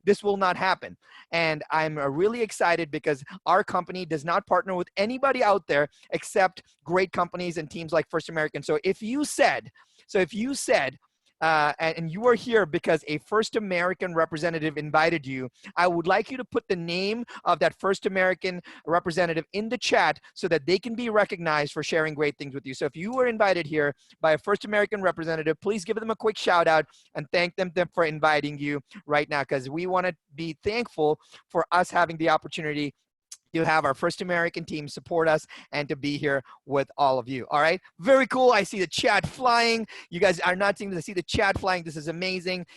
this will not happen. And I'm really excited because our company does not partner with anybody out there except great companies and teams like First American. So if you said, and you are here because a First American representative invited you, I would like you to put the name of that First American representative in the chat so that they can be recognized for sharing great things with you. So if you were invited here by a First American representative, please give them a quick shout out and thank them for inviting you right now, because we want to be thankful for us having the opportunity to have our First American team support us and to be here with all of you. All right, very cool. I see the chat flying. You guys are not seeing to see the chat flying. This is amazing.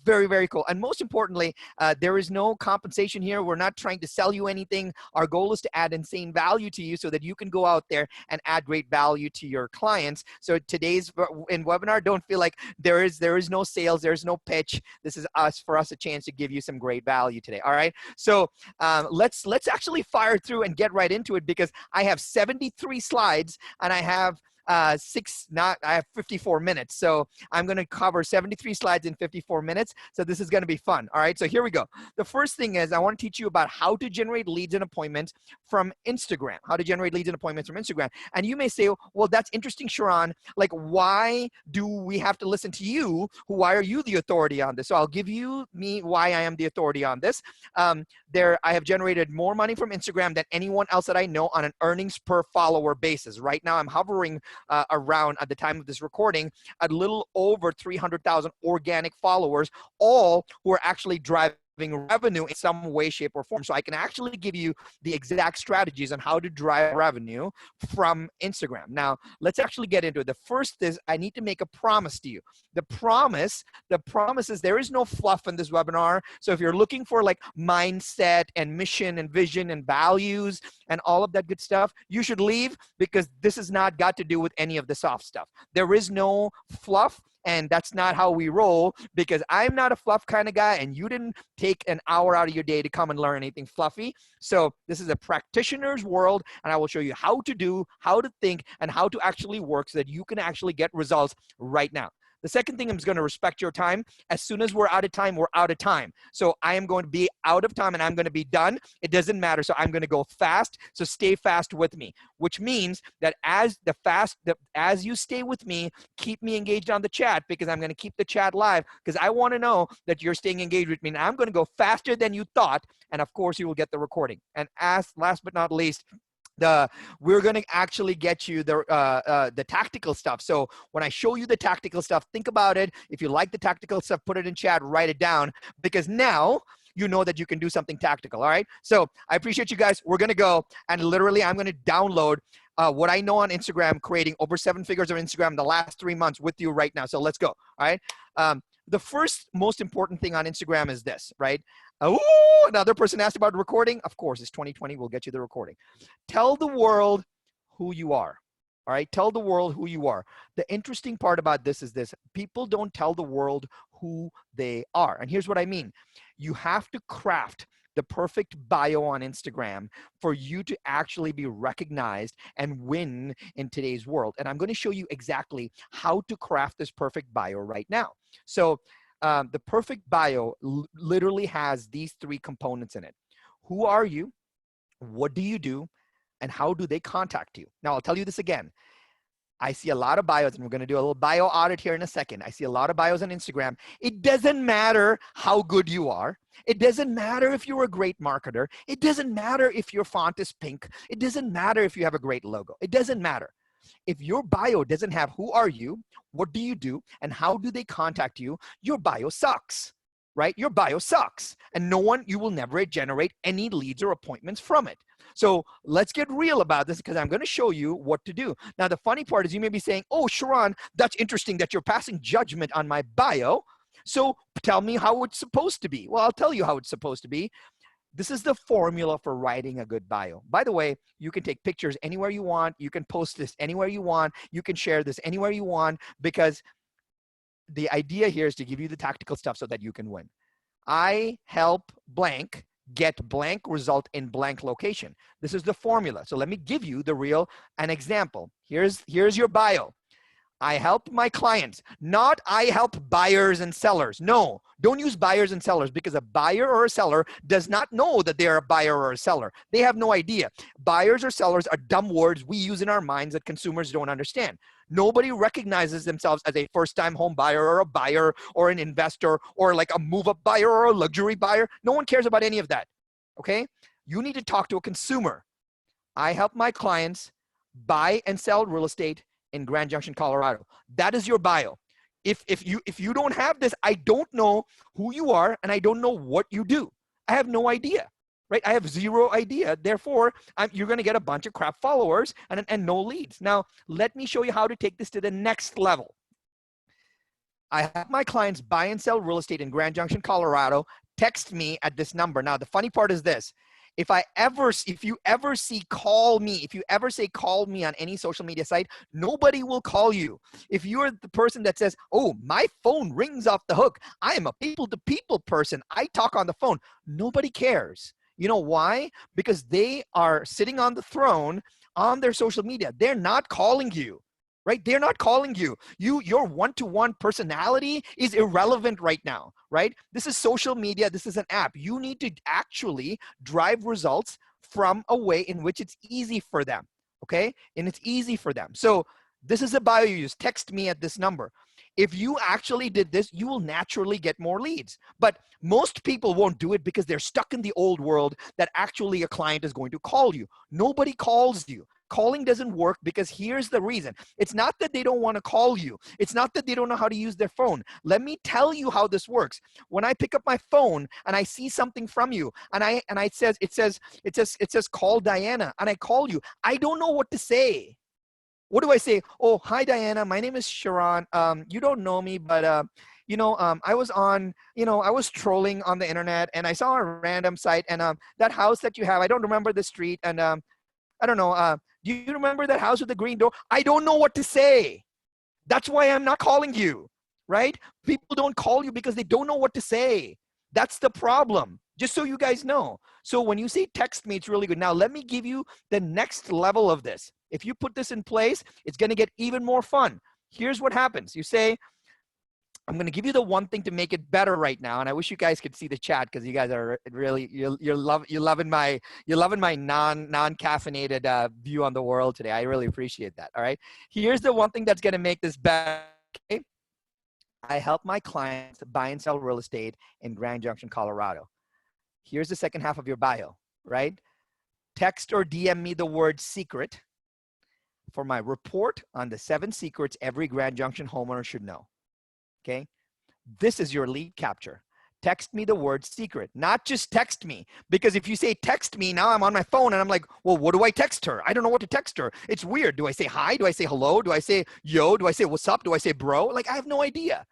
Very, very cool. And most importantly, there is no compensation here. We're not trying to sell you anything. Our goal is to add insane value to you so that you can go out there and add great value to your clients. So today's webinar, don't feel like there is no sales, there's no pitch. This is for us a chance to give you some great value today. All right, so let's actually fire through and get right into it, because I have 73 slides and I have I have 54 minutes. So I'm going to cover 73 slides in 54 minutes. So this is going to be fun. All right, so here we go. The first thing is I want to teach you about how to generate leads and appointments from Instagram. How to generate leads and appointments from Instagram. And you may say, well, that's interesting, Sharon. Like, why do we have to listen to you? Why are you the authority on this? So I'll give you why I am the authority on this. I have generated more money from Instagram than anyone else that I know on an earnings per follower basis. Right now, I'm hovering around, at the time of this recording, a little over 300,000 organic followers, all who are actually driving revenue in some way, shape, or form. So I can actually give you the exact strategies on how to drive revenue from Instagram. Now, let's actually get into it. The first is I need to make a promise to you. The promise is there is no fluff in this webinar. So if you're looking for like mindset and mission and vision and values and all of that good stuff, you should leave, because this has not got to do with any of the soft stuff. There is no fluff. And that's not how we roll, because I'm not a fluff kind of guy, and you didn't take an hour out of your day to come and learn anything fluffy. So this is a practitioner's world, and I will show you how to do, how to think, and how to actually work so that you can actually get results right now. The second thing, I'm going to respect your time. As soon as we're out of time, we're out of time. So I am going to be out of time and I'm going to be done. It doesn't matter. So I'm going to go fast. So stay fast with me, which means that as you stay with me, keep me engaged on the chat, because I'm going to keep the chat live, because I want to know that you're staying engaged with me. And I'm going to go faster than you thought. And of course, you will get the recording. And last but not least, we're going to actually get you the tactical stuff. So when I show you the tactical stuff, think about it. If you like the tactical stuff, put it in chat, write it down, because now you know that you can do something tactical. All right, so I appreciate you guys. We're going to go, and literally I'm going to download what I know on Instagram, creating over 7 figures on Instagram in the last 3 months with you right now. So let's go. All right, the first most important thing on Instagram is this, right? Oh, another person asked about recording. Of course, it's 2020. We'll get you the recording. Tell the world who you are. All right, tell the world who you are. The interesting part about this is this: people don't tell the world who they are. And here's what I mean. You have to craft the perfect bio on Instagram for you to actually be recognized and win in today's world. And I'm going to show you exactly how to craft this perfect bio right now. So the perfect bio literally has these 3 components in it. Who are you? What do you do? And how do they contact you? Now, I'll tell you this again. I see a lot of bios, and we're going to do a little bio audit here in a second. I see a lot of bios on Instagram. It doesn't matter how good you are. It doesn't matter if you're a great marketer. It doesn't matter if your font is pink. It doesn't matter if you have a great logo. It doesn't matter. If your bio doesn't have who are you, what do you do, and how do they contact you, your bio sucks, right? Your bio sucks, and you will never generate any leads or appointments from it. So let's get real about this, because I'm going to show you what to do. Now, the funny part is you may be saying, oh, Sharon, that's interesting that you're passing judgment on my bio. So tell me how it's supposed to be. Well, I'll tell you how it's supposed to be. This is the formula for writing a good bio. By the way, you can take pictures anywhere you want. You can post this anywhere you want. You can share this anywhere you want, because the idea here is to give you the tactical stuff so that you can win. I help blank get blank result in blank location. This is the formula. So let me give you an example. Here's your bio. I help my clients, not I help buyers and sellers. No, don't use buyers and sellers, because a buyer or a seller does not know that they're a buyer or a seller. They have no idea. Buyers or sellers are dumb words we use in our minds that consumers don't understand. Nobody recognizes themselves as a first-time home buyer or a buyer or an investor or like a move-up buyer or a luxury buyer. No one cares about any of that, okay? You need to talk to a consumer. I help my clients buy and sell real estate in Grand Junction, Colorado. That is your bio. If you don't have this, I don't know who you are and I don't know what you do. I have no idea, right? I have zero idea. Therefore, you're going to get a bunch of crap followers and no leads. Now, let me show you how to take this to the next level. I have my clients buy and sell real estate in Grand Junction, Colorado. Text me at this number. Now, the funny part is this. If you ever say call me on any social media site, nobody will call you. If you're the person that says, oh, my phone rings off the hook, I am a people-to-people person, I talk on the phone, nobody cares. You know why? Because they are sitting on the throne on their social media. They're not calling you. Right? They're not calling you. Your one-to-one personality is irrelevant right now, right? This is social media. This is an app. You need to actually drive results from a way in which it's easy for them, okay? And it's easy for them. So this is a bio you use. Text me at this number. If you actually did this, you will naturally get more leads. But most people won't do it because they're stuck in the old world that actually a client is going to call you. Nobody calls you. Calling doesn't work because here's the reason. It's not that they don't want to call you. It's not that they don't know how to use their phone. Let me tell you how this works. When I pick up my phone and I see something from you and it says call Diana and I call you, I don't know what to say. What do I say? Oh, hi Diana, my name is Sharon. You don't know me, but I was trolling on the internet and I saw a random site and that house that you have, I don't remember the street, and I don't know, do you remember that house with the green door? I don't know what to say. That's why I'm not calling you, right? People don't call you because they don't know what to say. That's the problem, just so you guys know. So when you say text me, it's really good. Now, let me give you the next level of this. If you put this in place, it's going to get even more fun. Here's what happens. You say, I'm going to give you the one thing to make it better right now. And I wish you guys could see the chat because you guys are really, you're loving my non-caffeinated view on the world today. I really appreciate that. All right. Here's the one thing that's going to make this better. Okay? I help my clients buy and sell real estate in Grand Junction, Colorado. Here's the second half of your bio, right? Text or DM me the word secret for my report on the 7 secrets every Grand Junction homeowner should know. Okay, this is your lead capture. Text me the word secret, not just text me, because if you say text me, now I'm on my phone and I'm like, well, what do I text her? I don't know what to text her. It's weird. Do I say hi? Do I say hello? Do I say yo? Do I say what's up? Do I say bro? Like, I have no idea.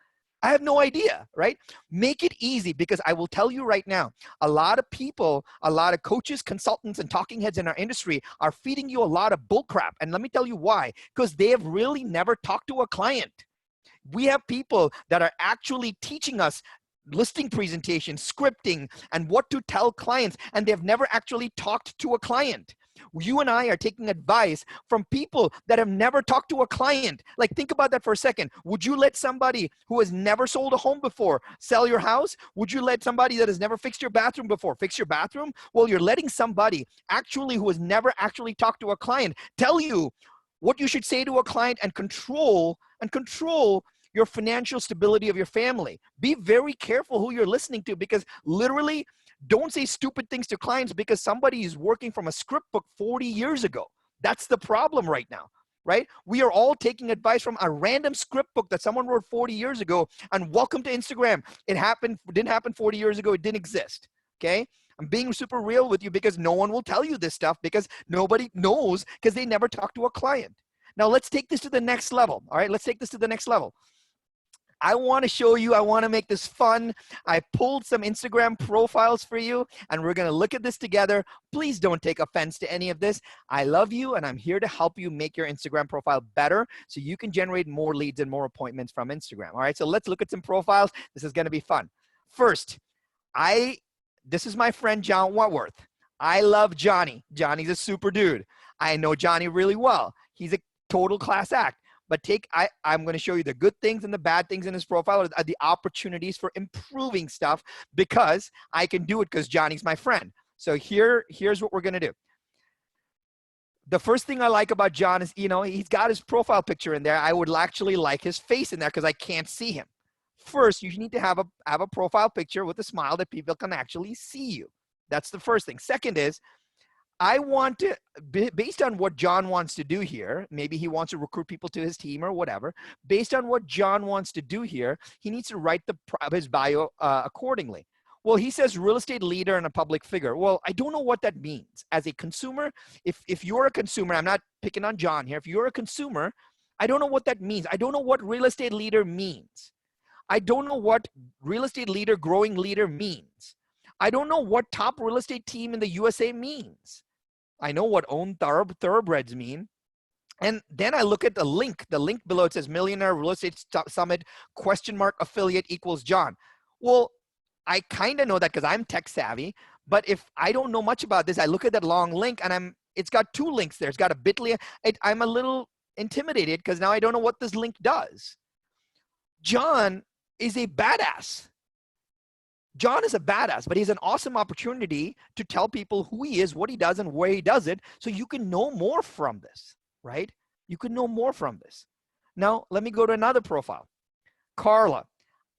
I have no idea, right? Make it easy, because I will tell you right now, a lot of people, a lot of coaches, consultants, and talking heads in our industry are feeding you a lot of bullcrap. And let me tell you why, because they have really never talked to a client. We have people that are actually teaching us listing presentations, scripting, and what to tell clients, and they've never actually talked to a client. You and I are taking advice from people that have never talked to a client. Like, think about that for a second. Would you let somebody who has never sold a home before sell your house? Would you let somebody that has never fixed your bathroom before fix your bathroom? Well, you're letting somebody actually who has never actually talked to a client tell you what you should say to a client and control your financial stability of your family. Be very careful who you're listening to, because literally don't say stupid things to clients because somebody is working from a script book 40 years ago. That's the problem right now, right? We are all taking advice from a random script book that someone wrote 40 years ago, and welcome to Instagram. It didn't happen 40 years ago. It didn't exist, okay? I'm being super real with you because no one will tell you this stuff because nobody knows because they never talk to a client. Now let's take this to the next level, all right? Let's take this to the next level. I want to show you, I want to make this fun. I pulled some Instagram profiles for you, and we're going to look at this together. Please don't take offense to any of this. I love you, and I'm here to help you make your Instagram profile better so you can generate more leads and more appointments from Instagram. All right, so let's look at some profiles. This is going to be fun. First, this is my friend John Wentworth. I love Johnny. Johnny's a super dude. I know Johnny really well. He's a total class act. but I'm going to show you the good things and the bad things in his profile, are the opportunities for improving stuff, because I can do it because Johnny's my friend. So here's what we're going to do. The first thing I like about John is, he's got his profile picture in there. I would actually like his face in there because I can't see him. First, you need to have a profile picture with a smile that people can actually see you. That's the first thing. Second is, I want to, based on what John wants to do here, maybe he wants to recruit people to his team or whatever, based on what John wants to do here, he needs to write his bio accordingly. Well, he says real estate leader and a public figure. Well, I don't know what that means. As a consumer, if you're a consumer, I'm not picking on John here. If you're a consumer, I don't know what that means. I don't know what real estate leader means. I don't know what real estate leader, growing leader means. I don't know what top real estate team in the USA means. I know what own thoroughbreds mean. And then I look at the link below. It says Millionaire Real Estate Summit, !affiliate equals John. Well, I kind of know that because I'm tech savvy, but if I don't know much about this, I look at that long link and it's got two links there. It's got a bit.ly. I'm a little intimidated because now I don't know what this link does. John is a badass. John is a badass, but he's an awesome opportunity to tell people who he is, what he does, and where he does it, so you can know more from this, right? You can know more from this. Now, let me go to another profile. Carla.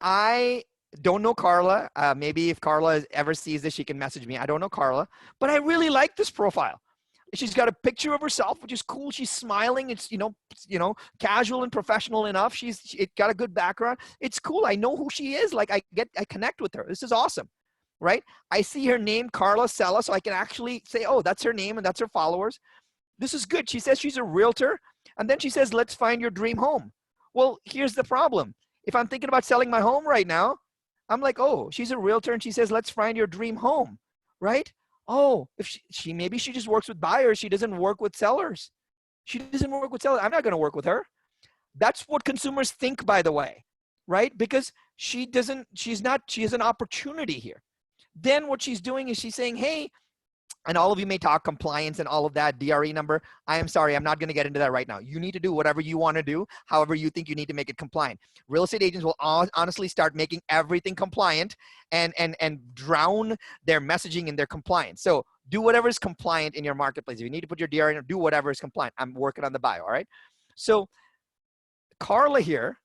I don't know Carla. Maybe if Carla ever sees this, she can message me. I don't know Carla, but I really like this profile. She's got a picture of herself, which is cool. She's smiling. It's, casual and professional enough. It got a good background. It's cool. I know who she is. Like I connect with her. This is awesome, right? I see her name, Carla Sella, so I can actually say, oh, that's her name and that's her followers. This is good. She says she's a realtor. And then she says, let's find your dream home. Well, here's the problem. If I'm thinking about selling my home right now, I'm like, oh, she's a realtor and she says, let's find your dream home, right? Oh, if maybe she just works with buyers. She doesn't work with sellers. She doesn't work with sellers. I'm not going to work with her. That's what consumers think, by the way, right? Because she has an opportunity here. Then what she's doing is she's saying, hey, and all of you may talk compliance and all of that, DRE number. I am sorry, I'm not going to get into that right now. You need to do whatever you want to do, however you think you need to make it compliant. Real estate agents will honestly start making everything compliant and drown their messaging in their compliance. So do whatever is compliant in your marketplace. If you need to put your DRE, do whatever is compliant. I'm working on the bio, all right? So Carla here,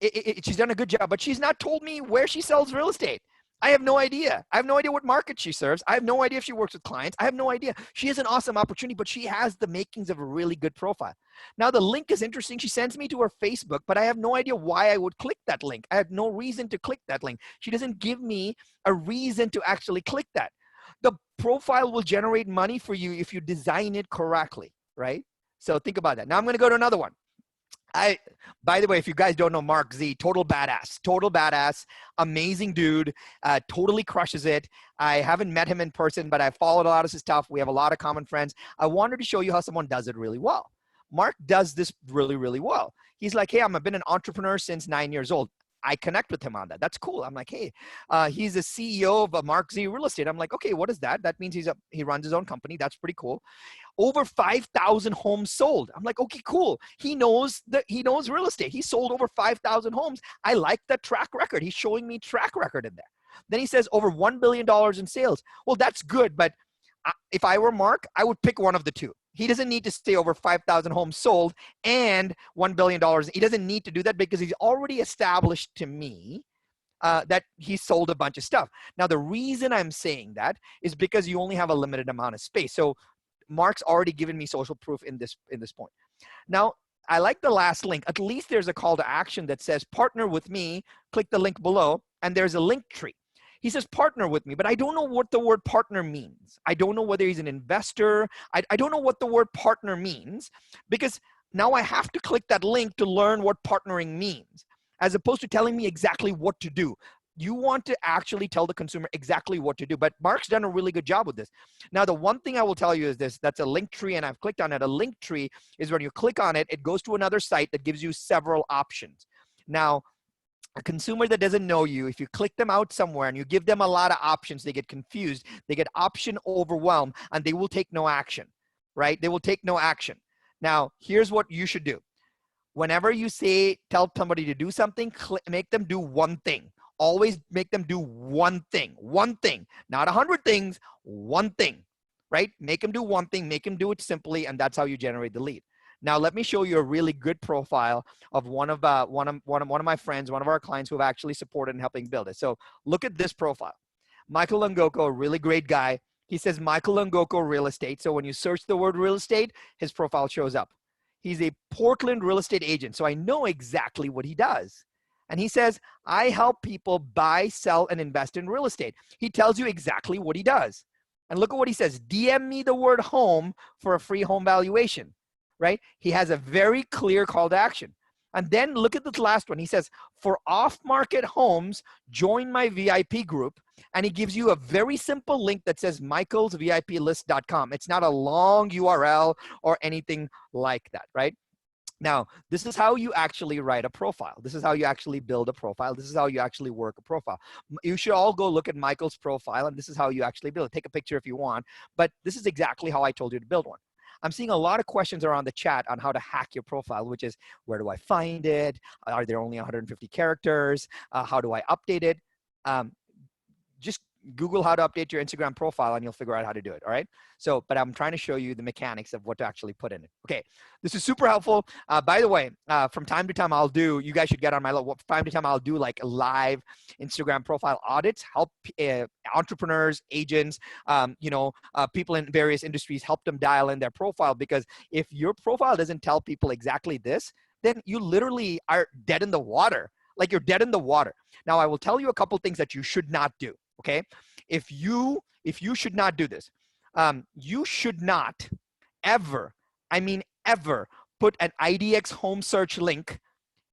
she's done a good job, but she's not told me where she sells real estate. I have no idea. I have no idea what market she serves. I have no idea if she works with clients. I have no idea. She has an awesome opportunity, but she has the makings of a really good profile. Now, the link is interesting. She sends me to her Facebook, but I have no idea why I would click that link. I have no reason to click that link. She doesn't give me a reason to actually click that. The profile will generate money for you if you design it correctly, right? So think about that. Now I'm going to go to another one. By the way, if you guys don't know Mark Z, total badass, amazing dude, totally crushes it. I haven't met him in person, but I followed a lot of his stuff. We have a lot of common friends. I wanted to show you how someone does it really well. Mark does this really, really well. He's like, hey, I've been an entrepreneur since 9 years old. I connect with him on that. That's cool. I'm like, hey, he's a CEO of Mark Z Real Estate. I'm like, okay, what is that? That means he runs his own company. That's pretty cool. Over 5,000 homes sold. I'm like, okay, cool. He knows real estate. He sold over 5,000 homes. I like that track record. He's showing me track record in there. Then he says over $1 billion in sales. Well, that's good. But if I were Mark, I would pick one of the two. He doesn't need to stay over 5,000 homes sold and $1 billion. He doesn't need to do that because he's already established to me that he sold a bunch of stuff. Now, the reason I'm saying that is because you only have a limited amount of space. So Mark's already given me social proof in this point. Now, I like the last link. At least there's a call to action that says partner with me. Click the link below and there's a link tree. He says, partner with me, but I don't know what the word partner means. I don't know whether he's an investor. I don't know what the word partner means because now I have to click that link to learn what partnering means, as opposed to telling me exactly what to do. You want to actually tell the consumer exactly what to do, but Mark's done a really good job with this. Now, the one thing I will tell you is this, that's a link tree and I've clicked on it. A link tree is when you click on it, it goes to another site that gives you several options. Now, a consumer that doesn't know you, if you click them out somewhere and you give them a lot of options, they get confused, they get option overwhelmed, and they will take no action, right? They will take no action. Now, here's what you should do. Whenever you tell somebody to do something, make them do one thing. Always make them do one thing, not 100 things, one thing, right? Make them do one thing, make them do it simply, and that's how you generate the lead. Now, let me show you a really good profile of one of my friends, one of our clients who have actually supported and helping build it. So look at this profile. Michael Lungoko, a really great guy. He says Michael Lungoko Real Estate. So when you search the word real estate, his profile shows up. He's a Portland real estate agent, so I know exactly what he does. And he says, I help people buy, sell, and invest in real estate. He tells you exactly what he does. And look at what he says. DM me the word home for a free home valuation, right? He has a very clear call to action. And then look at the last one. He says, for off-market homes, join my VIP group. And he gives you a very simple link that says michaelsviplist.com. It's not a long URL or anything like that, right? Now, this is how you actually write a profile. This is how you actually build a profile. This is how you actually work a profile. You should all go look at Michael's profile, and this is how you actually build it. Take a picture if you want, but this is exactly how I told you to build one. I'm seeing a lot of questions around the chat on how to hack your profile, which is, where do I find it? Are there only 150 characters? How do I update it? Just Google how to update your Instagram profile and you'll figure out how to do it, all right? So, but I'm trying to show you the mechanics of what to actually put in it. Okay, this is super helpful. By the way, from time to time you guys should get on my level. From time to time I'll do like live Instagram profile audits, help entrepreneurs, agents, people in various industries, help them dial in their profile, because if your profile doesn't tell people exactly this, then you literally are dead in the water. Like you're dead in the water. Now, I will tell you a couple things that you should not do. Okay, if you should not do this, you should not ever, I mean ever, put an IDX home search link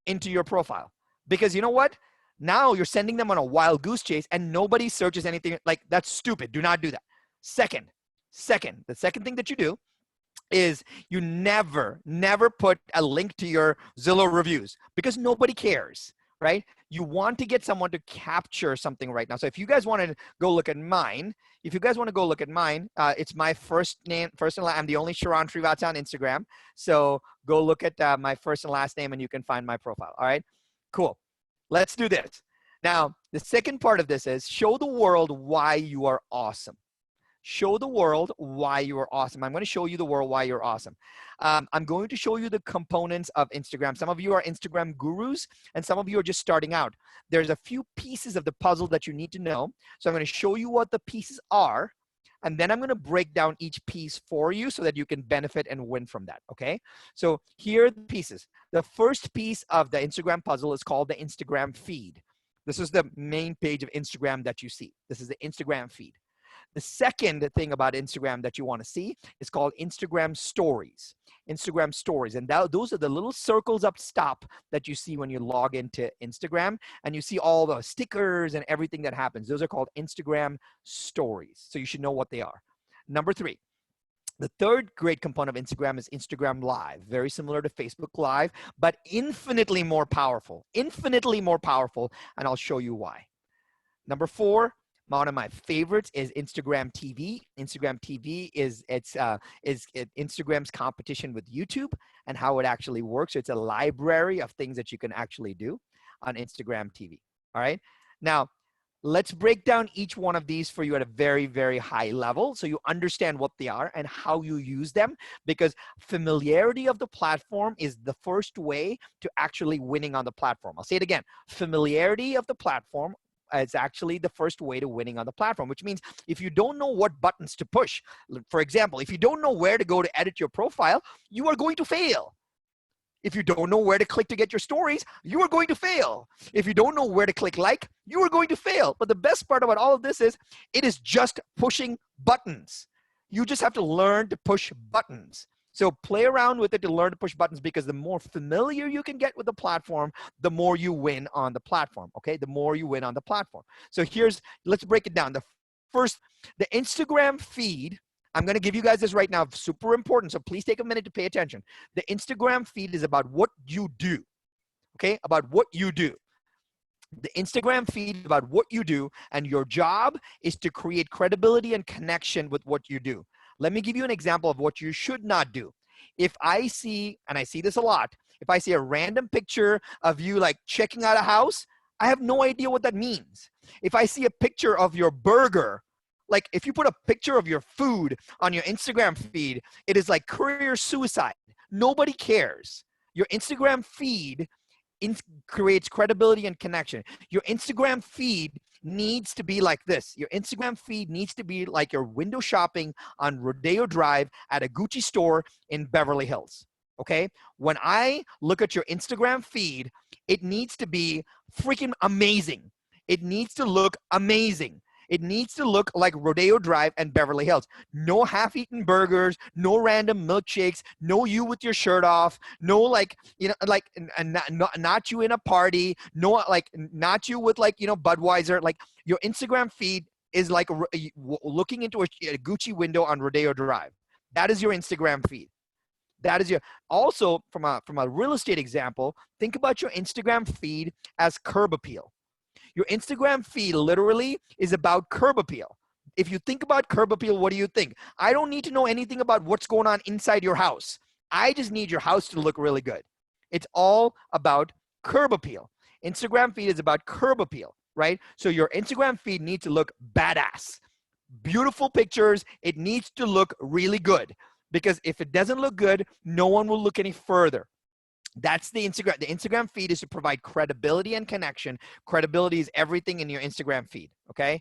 into your profile, because you know what? Now you're sending them on a wild goose chase and nobody searches anything. Like, that's stupid. Do not do that. Second, the second thing that you do is you never put a link to your Zillow reviews, because nobody cares. Right? You want to get someone to capture something right now. So if you guys want to go look at mine, it's my first and last. I'm the only Sharon Srivatsa on Instagram. So go look at my first and last name and you can find my profile. All right, cool. Let's do this. Now, the second part of this is show the world why you are awesome. Show the world why you are awesome. I'm going to show you the world why you're awesome. I'm going to show you the components of Instagram. Some of you are Instagram gurus and some of you are just starting out. There's a few pieces of the puzzle that you need to know. So I'm going to show you what the pieces are, and then I'm going to break down each piece for you so that you can benefit and win from that, okay? So here are the pieces. The first piece of the Instagram puzzle is called the Instagram feed. This is the main page of Instagram that you see. This is the Instagram feed. The second thing about Instagram that you want to see is called Instagram stories. Instagram stories. And those are the little circles up top that you see when you log into Instagram, and you see all the stickers and everything that happens. Those are called Instagram stories. So you should know what they are. Number 3. The third great component of Instagram is Instagram Live. Very similar to Facebook Live, but infinitely more powerful. Infinitely more powerful, and I'll show you why. Number 4. One of my favorites is Instagram TV. Instagram TV is Instagram's competition with YouTube and how it actually works. So it's a library of things that you can actually do on Instagram TV. All right. Now, let's break down each one of these for you at a very, very high level so you understand what they are and how you use them, because familiarity of the platform is the first way to actually winning on the platform. I'll say it again. Familiarity of the platform is actually the first way to winning on the platform, which means if you don't know what buttons to push, for example, if you don't know where to go to edit your profile, you are going to fail. If you don't know where to click to get your stories, you are going to fail. If you don't know where to click like, you are going to fail. But the best part about all of this is it is just pushing buttons. You just have to learn to push buttons. So play around with it to learn to push buttons, because the more familiar you can get with the platform, the more you win on the platform, okay? The more you win on the platform. So let's break it down. The Instagram feed, I'm gonna give you guys this right now, super important, so please take a minute to pay attention. The Instagram feed is about what you do, okay? About what you do. The Instagram feed is about what you do, and your job is to create credibility and connection with what you do. Let me give you an example of what you should not do. If I see, and I see this a lot, if I see a random picture of you like checking out a house, I have no idea what that means. If I see a picture of your burger, like if you put a picture of your food on your Instagram feed, it is like career suicide. Nobody cares. Your Instagram feed creates credibility and connection. Your Instagram feed needs to be like this. Your Instagram feed needs to be like you're window shopping on Rodeo Drive at a Gucci store in Beverly Hills. Okay? When I look at your Instagram feed, it needs to be freaking amazing. It needs to look amazing. It needs to look like Rodeo Drive and Beverly Hills. No half-eaten burgers, no random milkshakes, no you with your shirt off, no like, you know, like not you in a party, no like not you with like, you know, Budweiser. Like your Instagram feed is like looking into a Gucci window on Rodeo Drive. That is your Instagram feed. That is your, also from a real estate example, think about your Instagram feed as curb appeal. Your Instagram feed literally is about curb appeal. If you think about curb appeal, what do you think? I don't need to know anything about what's going on inside your house. I just need your house to look really good. It's all about curb appeal. Instagram feed is about curb appeal, right? So your Instagram feed needs to look badass. Beautiful pictures. It needs to look really good, because if it doesn't look good, no one will look any further. That's the Instagram. The Instagram feed is to provide credibility and connection. Credibility is everything in your Instagram feed, okay?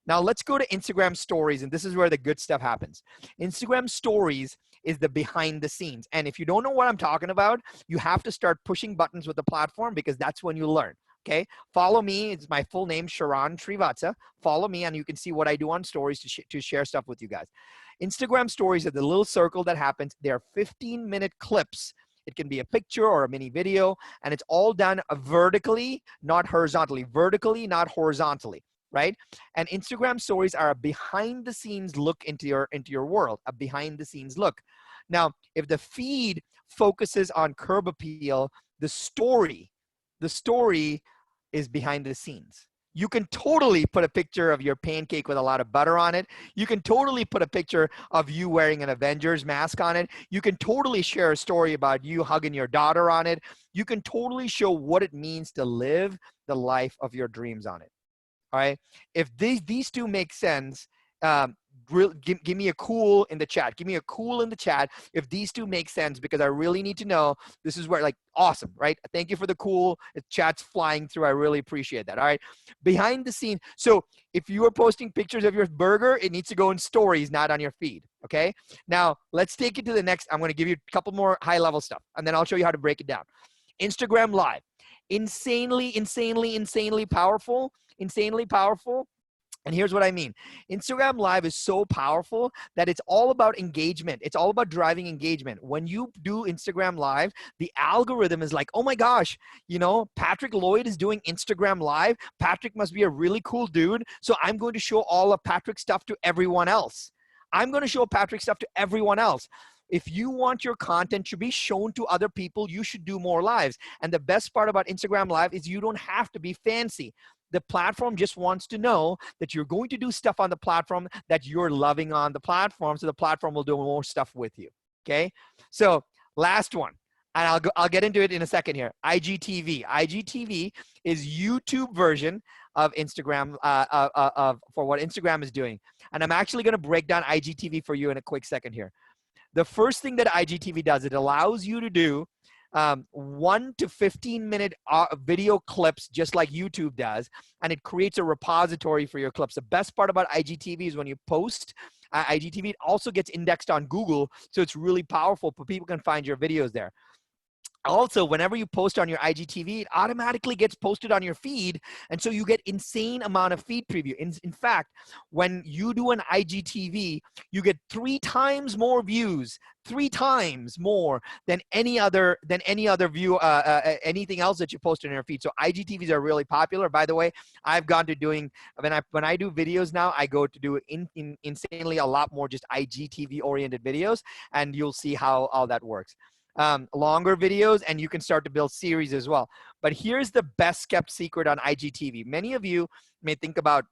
Now let's go to Instagram stories, and this is where the good stuff happens. Instagram stories is the behind the scenes. And if you don't know what I'm talking about, you have to start pushing buttons with the platform, because that's when you learn, okay? Follow me. It's my full name, Sharan Srivatsa. Follow me, and you can see what I do on stories to share stuff with you guys. Instagram stories are the little circle that happens. They're 15-minute clips. It can be a picture or a mini video, and it's all done vertically, not horizontally. Vertically, not horizontally, right? And Instagram stories are a behind the scenes look into your world, a behind the scenes look. Now, if the feed focuses on curb appeal, the story is behind the scenes. You can totally put a picture of your pancake with a lot of butter on it. You can totally put a picture of you wearing an Avengers mask on it. You can totally share a story about you hugging your daughter on it. You can totally show what it means to live the life of your dreams on it. All right. If these two make sense, give me a cool in the chat. Give me a cool in the chat if these two make sense, because I really need to know. This is where, like, awesome, right? Thank you for the cool. The chat's flying through. I really appreciate that. All right. Behind the scene. So if you are posting pictures of your burger, it needs to go in stories, not on your feed. Okay. Now let's take it to the next. I'm going to give you a couple more high level stuff, and then I'll show you how to break it down. Instagram Live. Insanely powerful. Insanely powerful. And here's what I mean. Instagram Live is so powerful that it's all about engagement. It's all about driving engagement. When you do Instagram Live, the algorithm is like, oh my gosh, you know, Patrick Lloyd is doing Instagram Live. Patrick must be a really cool dude. So I'm going to show all of Patrick's stuff to everyone else. I'm going to show Patrick's stuff to everyone else. If you want your content to be shown to other people, you should do more lives. And the best part about Instagram Live is you don't have to be fancy. The platform just wants to know that you're going to do stuff on the platform that you're loving on the platform, so the platform will do more stuff with you, okay? So last one, and I'll get into it in a second here. IGTV. IGTV is YouTube version of Instagram, for what Instagram is doing. And I'm actually going to break down IGTV for you in a quick second here. The first thing that IGTV does, it allows you to do 1 to 15-minute video clips, just like YouTube does, and it creates a repository for your clips. The best part about IGTV is when you post IGTV, it also gets indexed on Google, so it's really powerful, but people can find your videos there. Also, whenever you post on your IGTV, it automatically gets posted on your feed, and so you get insane amount of feed preview. In fact, when you do an IGTV, you get 3 times more views, 3 times more than any other view, anything else that you post on your feed. So IGTVs are really popular. By the way, I've gone to doing, when I do videos now, I go to do insanely a lot more just IGTV oriented videos, and you'll see how all that works. Longer videos, and you can start to build series as well. But here's the best kept secret on IGTV. Many of you may think about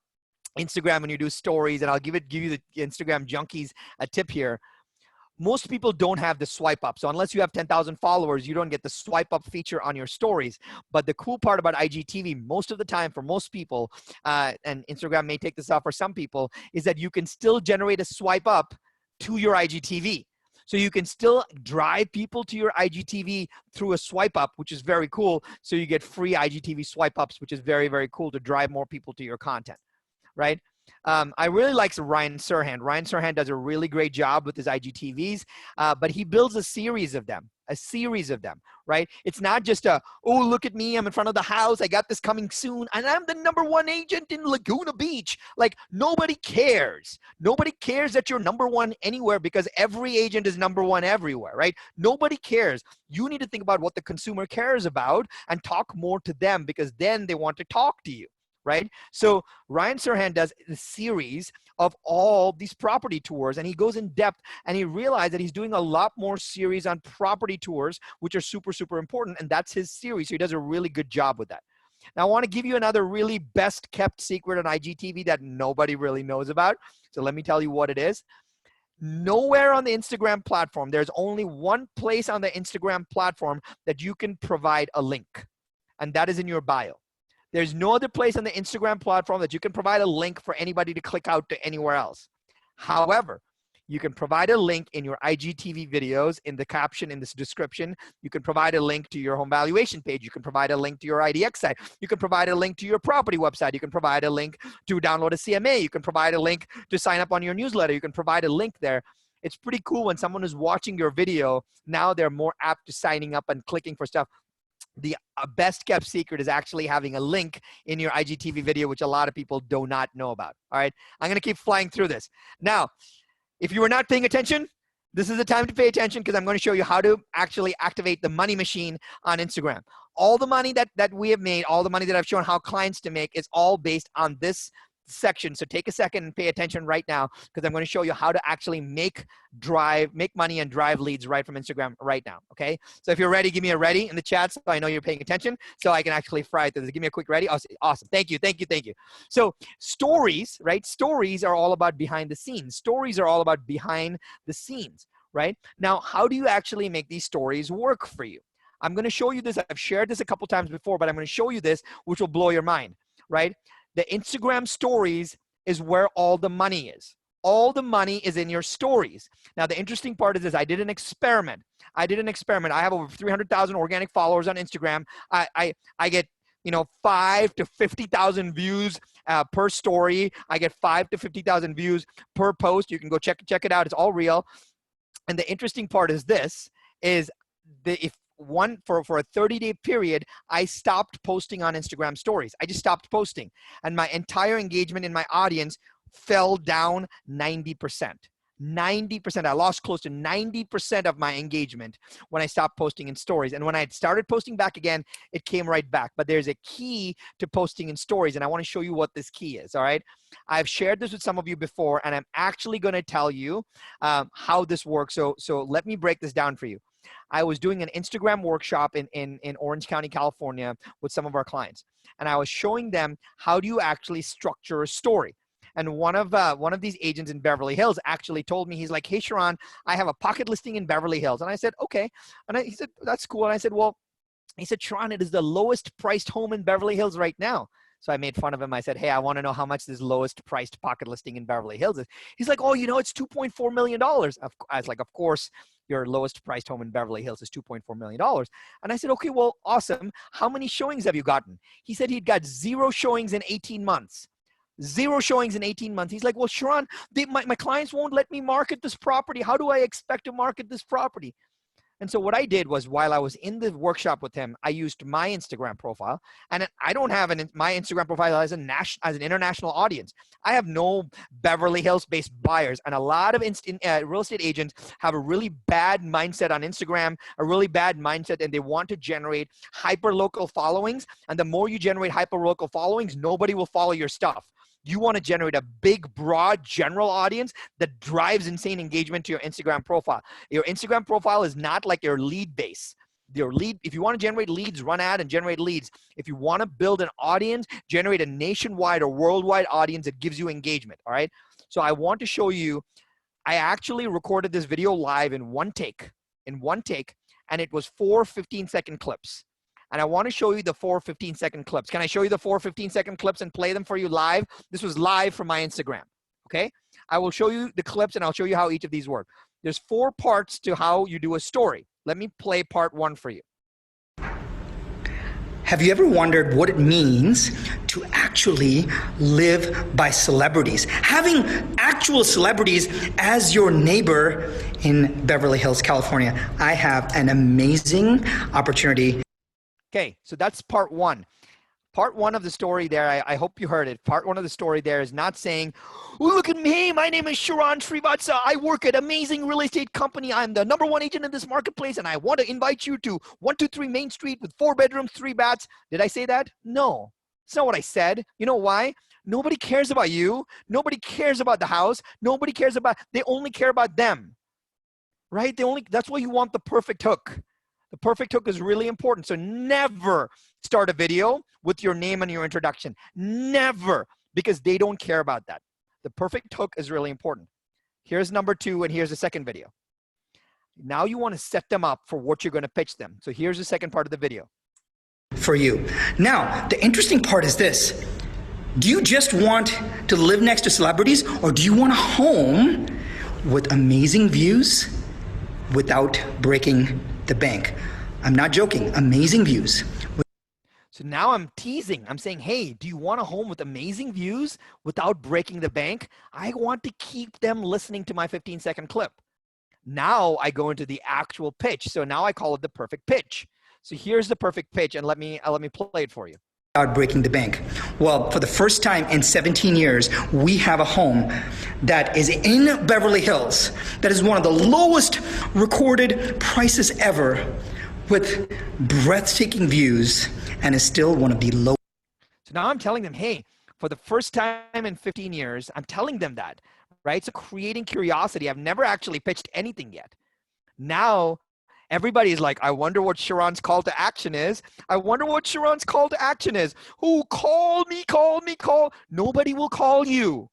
Instagram when you do stories, and I'll give you the Instagram junkies a tip here. most people don't have the swipe up. So unless you have 10,000 followers, you don't get the swipe up feature on your stories. But the cool part about IGTV, most of the time for most people, and Instagram may take this off for some people, is that you can still generate a swipe up to your IGTV. So you can still drive people to your IGTV through a swipe up, which is very cool. So you get free IGTV swipe ups, which is very, very cool to drive more people to your content, right? I really like Ryan Serhant. Ryan Serhant does a really great job with his IGTVs, but he builds a series of them, right? It's not just a, oh, look at me, I'm in front of the house, I got this coming soon, and I'm the #1 agent in Laguna Beach. Like, nobody cares. Nobody cares that you're #1 anywhere, because every agent is #1 everywhere, right? Nobody cares. You need to think about what the consumer cares about and talk more to them, because then they want to talk to you, right? So Ryan Serhant does a series of all these property tours, and he goes in depth, and he realized that he's doing a lot more series on property tours, which are super, super important, and that's his series. So he does a really good job with that. Now, I want to give you another really best kept secret on IGTV that nobody really knows about. So let me tell you what it is. Nowhere on the Instagram platform, there's only one place on the Instagram platform that you can provide a link, and that is in your bio. There's no other place on the Instagram platform that you can provide a link for anybody to click out to anywhere else. However, you can provide a link in your IGTV videos, in the caption, in this description. You can provide a link to your home valuation page. You can provide a link to your IDX site. You can provide a link to your property website. You can provide a link to download a CMA. You can provide a link to sign up on your newsletter. You can provide a link there. It's pretty cool when someone is watching your video. Now they're more apt to signing up and clicking for stuff. The best kept secret is actually having a link in your IGTV video, which a lot of people do not know about. All right, I'm going to keep flying through this. Now, if you are not paying attention, this is the time to pay attention, because I'm going to show you how to actually activate the money machine on Instagram. All the money that we have made, all the money that I've shown how clients to make, is all based on this section. So take a second and pay attention right now, because I'm going to show you how to actually make money and drive leads right from Instagram right now. Okay. So if you're ready, give me a ready in the chat, so I know you're paying attention, so I can actually fry through this. Give me a quick ready. Awesome. Thank you. Thank you. Thank you. So stories, right? Stories are all about behind the scenes. Stories are all about behind the scenes, right? Now, how do you actually make these stories work for you? I'm going to show you this. I've shared this a couple times before, but I'm going to show you this, which will blow your mind, right? The Instagram stories is where all the money is. All the money is in your stories. Now, the interesting part is this. I did an experiment. I have over 300,000 organic followers on Instagram. I get, 5 to 50,000 views per story. I get 5 to 50,000 views per post. You can go check it out. It's all real. And the interesting part is this, is for a 30-day period, I stopped posting on Instagram stories. I just stopped posting, and my entire engagement in my audience fell down 90%. 90%. I lost close to 90% of my engagement when I stopped posting in stories. And when I started posting back again, it came right back. But there's a key to posting in stories, and I want to show you what this key is. All right. I've shared this with some of you before, and I'm actually going to tell you how this works. So let me break this down for you. I was doing an Instagram workshop in Orange County, California, with some of our clients, and I was showing them how do you actually structure a story. And one of these agents in Beverly Hills actually told me, he's like, "Hey, Sharon, I have a pocket listing in Beverly Hills." And I said, "Okay." And he said, "That's cool." And I said, "Well," he said, "Sharon, it is the lowest priced home in Beverly Hills right now." So I made fun of him. I said, "Hey, I want to know how much this lowest priced pocket listing in Beverly Hills is." He's like, "Oh, it's $2.4 million. I was like, "Of course, your lowest priced home in Beverly Hills is $2.4 million. And I said, "Okay, well, awesome. How many showings have you gotten?" He said he'd got 0 showings in 18 months. 0 showings in 18 months. He's like, "Well, Sharon, my clients won't let me market this property. How do I expect to market this property?" And so what I did was, while I was in the workshop with him, I used my Instagram profile, and I don't have my Instagram profile as an international audience. I have no Beverly Hills based buyers, and a lot of real estate agents have a really bad mindset on Instagram, a really bad mindset, and they want to generate hyper local followings. And the more you generate hyper local followings, nobody will follow your stuff. You want to generate a big, broad, general audience that drives insane engagement to your Instagram profile. Your Instagram profile is not like your lead base. If you want to generate leads, run ad and generate leads. If you want to build an audience, generate a nationwide or worldwide audience that gives you engagement. All right. So I want to show you, I actually recorded this video live in one take, and it was 4 15-second clips. And I want to show you the 4 15-second clips. Can I show you the 4 15-second clips and play them for you live? This was live from my Instagram, okay? I will show you the clips and I'll show you how each of these work. There's 4 parts to how you do a story. Let me play part 1 for you. Have you ever wondered what it means to actually live by celebrities? Having actual celebrities as your neighbor in Beverly Hills, California. I have an amazing opportunity. Okay, so that's part 1. Part 1 of the story there, I hope you heard it. Part 1 of the story there is not saying, oh, look at me, my name is Sharan Srivatsa. I work at amazing real estate company. I'm the #1 agent in this marketplace, and I want to invite you to 123 Main Street with 4 bedrooms, 3 baths. Did I say that? No, it's not what I said. You know why? Nobody cares about you. Nobody cares about the house. Nobody cares about, they only care about them, right? That's why you want the perfect hook. The perfect hook is really important. So never start a video with your name and your introduction. Never, because they don't care about that. The perfect hook is really important. Here's number 2, and here's the second video. Now you want to set them up for what you're going to pitch them. So here's the second part of the video. For you. Now, the interesting part is this. Do you just want to live next to celebrities, or do you want a home with amazing views without breaking the bank? I'm not joking. Amazing views. So now I'm teasing. I'm saying, hey, do you want a home with amazing views without breaking the bank? I want to keep them listening to my 15-second clip. Now I go into the actual pitch. So now I call it the perfect pitch. So here's the perfect pitch, and let me play it for you. Without breaking the bank. Well, for the first time in 17 years, we have a home that is in Beverly Hills that is one of the lowest recorded prices ever, with breathtaking views, and is still one of the lowest. So now I'm telling them, hey, for the first time in 15 years, I'm telling them that, right? So creating curiosity. I've never actually pitched anything yet. Now everybody's like, I wonder what Sharan's call to action is. I wonder what Sharan's call to action is. Who call me, call me, call. Nobody will call you.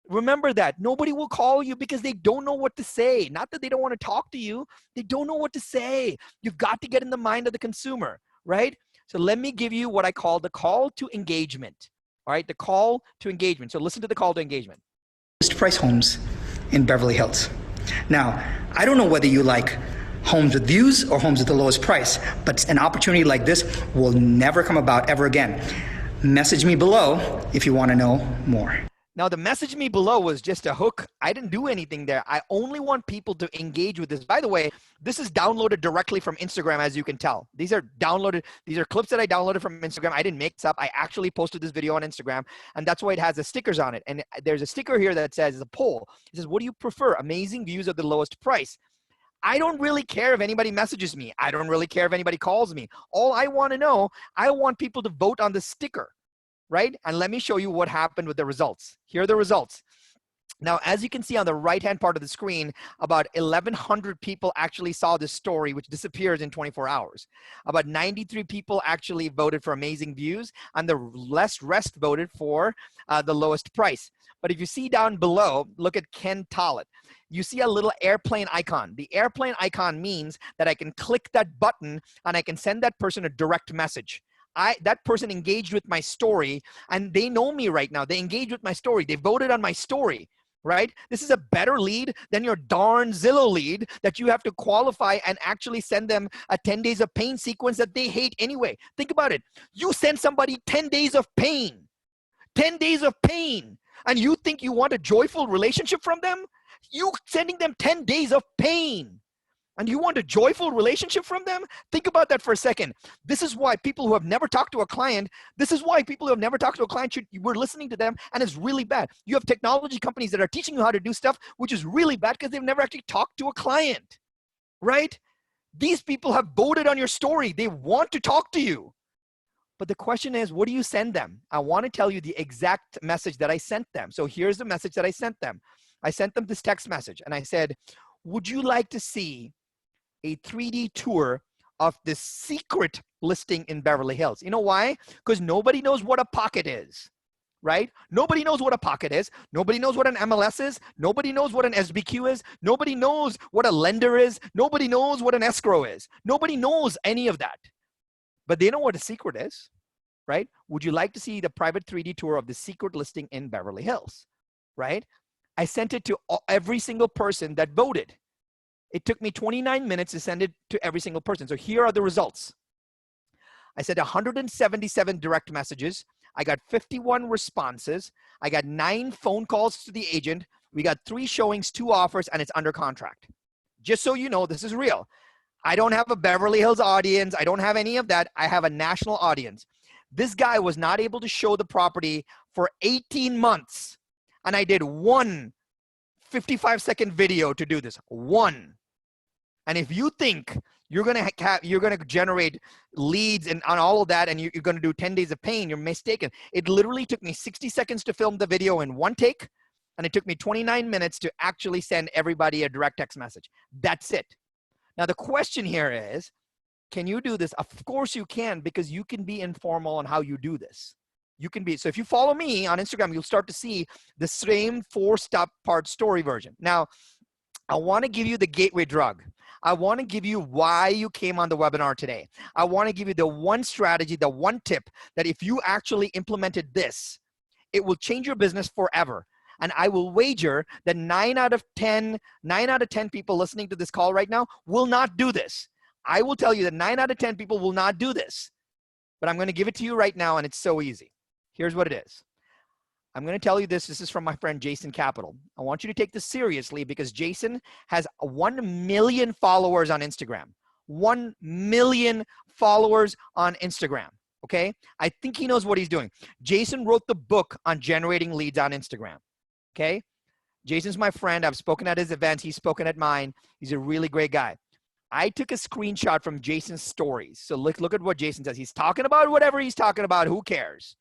Remember that. Nobody will call you because they don't know what to say. Not that they don't want to talk to you. They don't know what to say. You've got to get in the mind of the consumer, right? So let me give you what I call the call to engagement. All right, the call to engagement. So listen to the call to engagement. Price homes in Beverly Hills. Now, I don't know whether you like homes with views or homes at the lowest price, but an opportunity like this will never come about ever again. Message me below if you want to know more. Now, the message me below was just a hook. I didn't do anything there. I only want people to engage with this. By the way, this is downloaded directly from Instagram, as you can tell. These are downloaded. These are clips that I downloaded from Instagram. I didn't make this up. I actually posted this video on Instagram, and that's why it has the stickers on it. And there's a sticker here that says, it's a poll. It says, what do you prefer? Amazing views at the lowest price. I don't really care if anybody messages me. I don't really care if anybody calls me. All I want to know, I want people to vote on the sticker. Right? And let me show you what happened with the results. Here are the results. Now, as you can see on the right-hand part of the screen, about 1,100 people actually saw this story, which disappears in 24 hours. About 93 people actually voted for amazing views, and the rest voted for the lowest price. But if you see down below, look at Ken Tollett. You see a little airplane icon. The airplane icon means that I can click that button and I can send that person a direct message. That person engaged with my story, and they know me right now. They engaged with my story. They voted on my story, right? This is a better lead than your darn Zillow lead that you have to qualify and actually send them a 10 days of pain sequence that they hate anyway. Think about it. You send somebody 10 days of pain, 10 days of pain, and you think you want a joyful relationship from them? You sending them 10 days of pain. And you want a joyful relationship from them? Think about that for a second. This is why people who have never talked to a client, we're listening to them, and it's really bad. You have technology companies that are teaching you how to do stuff, which is really bad because they've never actually talked to a client, right? These people have voted on your story. They want to talk to you. But the question is, what do you send them? I want to tell you the exact message that I sent them. So here's the message that I sent them. I sent them this text message, and I said, would you like to see a 3D tour of this secret listing in Beverly Hills? You know why? Because nobody knows what a pocket is. right? Nobody knows what a pocket is. Nobody knows what an MLS is. Nobody knows what an SBQ is. Nobody knows what a lender is. Nobody knows what an escrow is. Nobody knows any of that. But they know what a secret is, right? Would you like to see the private 3D tour of the secret listing in Beverly Hills, right? I sent it to every single person that voted. It took me 29 minutes to send it to every single person. So here are the results. I sent 177 direct messages. I got 51 responses. I got 9 phone calls to the agent. We got 3 showings, 2 offers, and it's under contract. Just so you know, this is real. I don't have a Beverly Hills audience. I don't have any of that. I have a national audience. This guy was not able to show the property for 18 months. And I did one 55-second video to do this. One. And if you think you're gonna generate leads and on all of that, and you're gonna do 10 days of pain, you're mistaken. It literally took me 60 seconds to film the video in one take, and it took me 29 minutes to actually send everybody a direct text message. That's it. Now the question here is, can you do this? Of course you can, because you can be informal on how you do this. You can be, so if you follow me on Instagram, you'll start to see the same 4-step part story version. Now, I want to give you the gateway drug. I want to give you why you came on the webinar today. I want to give you the one strategy, the one tip that if you actually implemented this, it will change your business forever. And I will wager that 9 out of 10 people listening to this call right now will not do this. I will tell you that 9 out of 10 people will not do this. But I'm going to give it to you right now, and it's so easy. Here's what it is. I'm going to tell you this. This is from my friend Jason Capital. I want you to take this seriously because Jason has 1 million followers on Instagram. 1 million followers on Instagram. Okay? I think he knows what he's doing. Jason wrote the book on generating leads on Instagram. Okay? Jason's my friend. I've spoken at his events. He's spoken at mine. He's a really great guy. I took a screenshot from Jason's stories. So look at what Jason says. He's talking about whatever he's talking about. Who cares?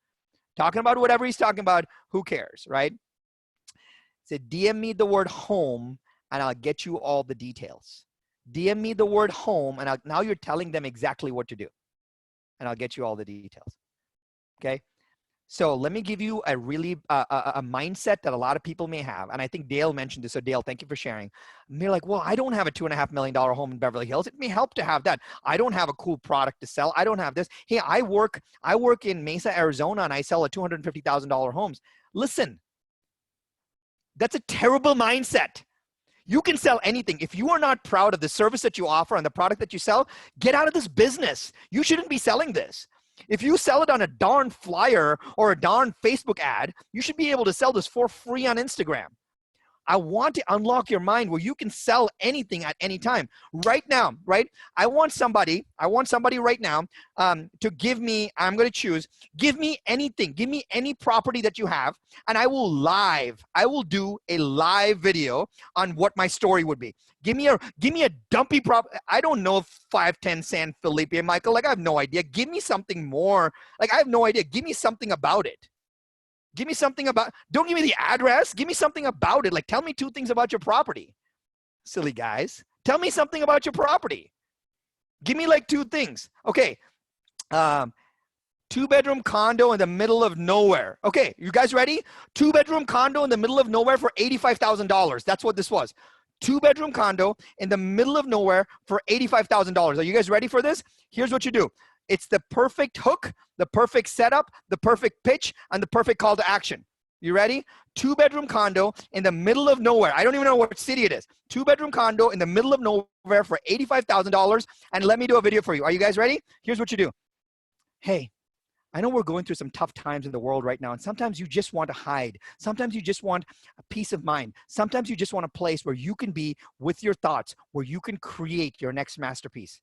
Talking about whatever he's talking about. Who cares, right? He said, DM me the word home and I'll get you all the details. DM me the word home and now you're telling them exactly what to do. And I'll get you all the details. Okay? So let me give you a really a mindset that a lot of people may have. And I think Dale mentioned this. So Dale, thank you for sharing. And they're like, well, I don't have a $2.5 million home in Beverly Hills. It may help to have that. I don't have a cool product to sell. I don't have this. Hey, I work in Mesa, Arizona, and I sell a $250,000 homes. Listen, that's a terrible mindset. You can sell anything. If you are not proud of the service that you offer and the product that you sell, get out of this business. You shouldn't be selling this. If you sell it on a darn flyer or a darn Facebook ad, you should be able to sell this for free on Instagram. I want to unlock your mind where you can sell anything at any time. Right now, right? I want somebody right now to give me, I'm going to choose, give me anything. Give me any property that you have, and I will do a live video on what my story would be. Give me a dumpy property. I don't know 510 San Felipe, Michael. Like, I have no idea. Give me something more. Like, I have no idea. Give me something about it. Give me something about, don't give me the address. Give me something about it. Like, tell me 2 things about your property. Silly guys. Tell me something about your property. Give me like 2 things. Okay. 2-bedroom condo in the middle of nowhere. Okay. You guys ready? 2-bedroom condo in the middle of nowhere for $85,000. That's what this was. 2-bedroom condo in the middle of nowhere for $85,000. Are you guys ready for this? Here's what you do. It's the perfect hook, the perfect setup, the perfect pitch, and the perfect call to action. You ready? 2-bedroom condo in the middle of nowhere. I don't even know what city it is. 2-bedroom condo in the middle of nowhere for $85,000. And let me do a video for you. Are you guys ready? Here's what you do. Hey, I know we're going through some tough times in the world right now, and sometimes you just want to hide. Sometimes you just want a peace of mind. Sometimes you just want a place where you can be with your thoughts, where you can create your next masterpiece.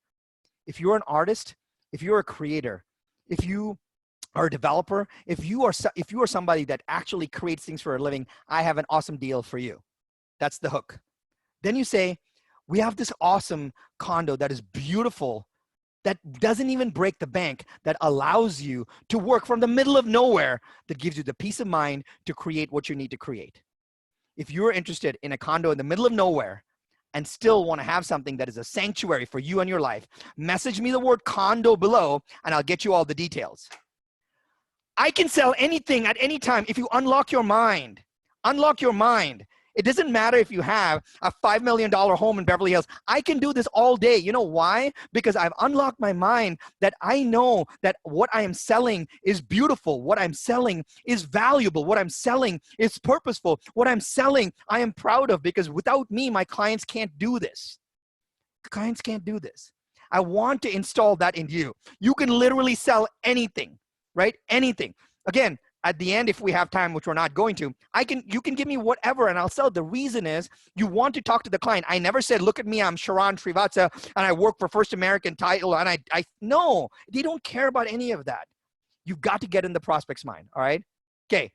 If you're an artist, if you're a creator, if you are a developer, if you are somebody that actually creates things for a living, I have an awesome deal for you. That's the hook. Then you say, we have this awesome condo that is beautiful, that doesn't even break the bank, that allows you to work from the middle of nowhere, that gives you the peace of mind to create what you need to create. If you're interested in a condo in the middle of nowhere and still want to have something that is a sanctuary for you and your life, message me the word condo below and I'll get you all the details. I can sell anything at any time if you unlock your mind. Unlock your mind. It doesn't matter if you have a $5 million home in Beverly Hills. I can do this all day. You know why? Because I've unlocked my mind that I know that what I am selling is beautiful. What I'm selling is valuable. What I'm selling is purposeful. What I'm selling, I am proud of, because without me, my clients can't do this. Clients can't do this. I want to install that in you. You can literally sell anything, right? Anything. Again, at the end, if we have time, which we're not going to, you can give me whatever and I'll sell. The reason is you want to talk to the client. I never said, look at me, I'm Sharan Srivatsa and I work for First American Title. And no, they don't care about any of that. You've got to get in the prospect's mind. All right. Okay.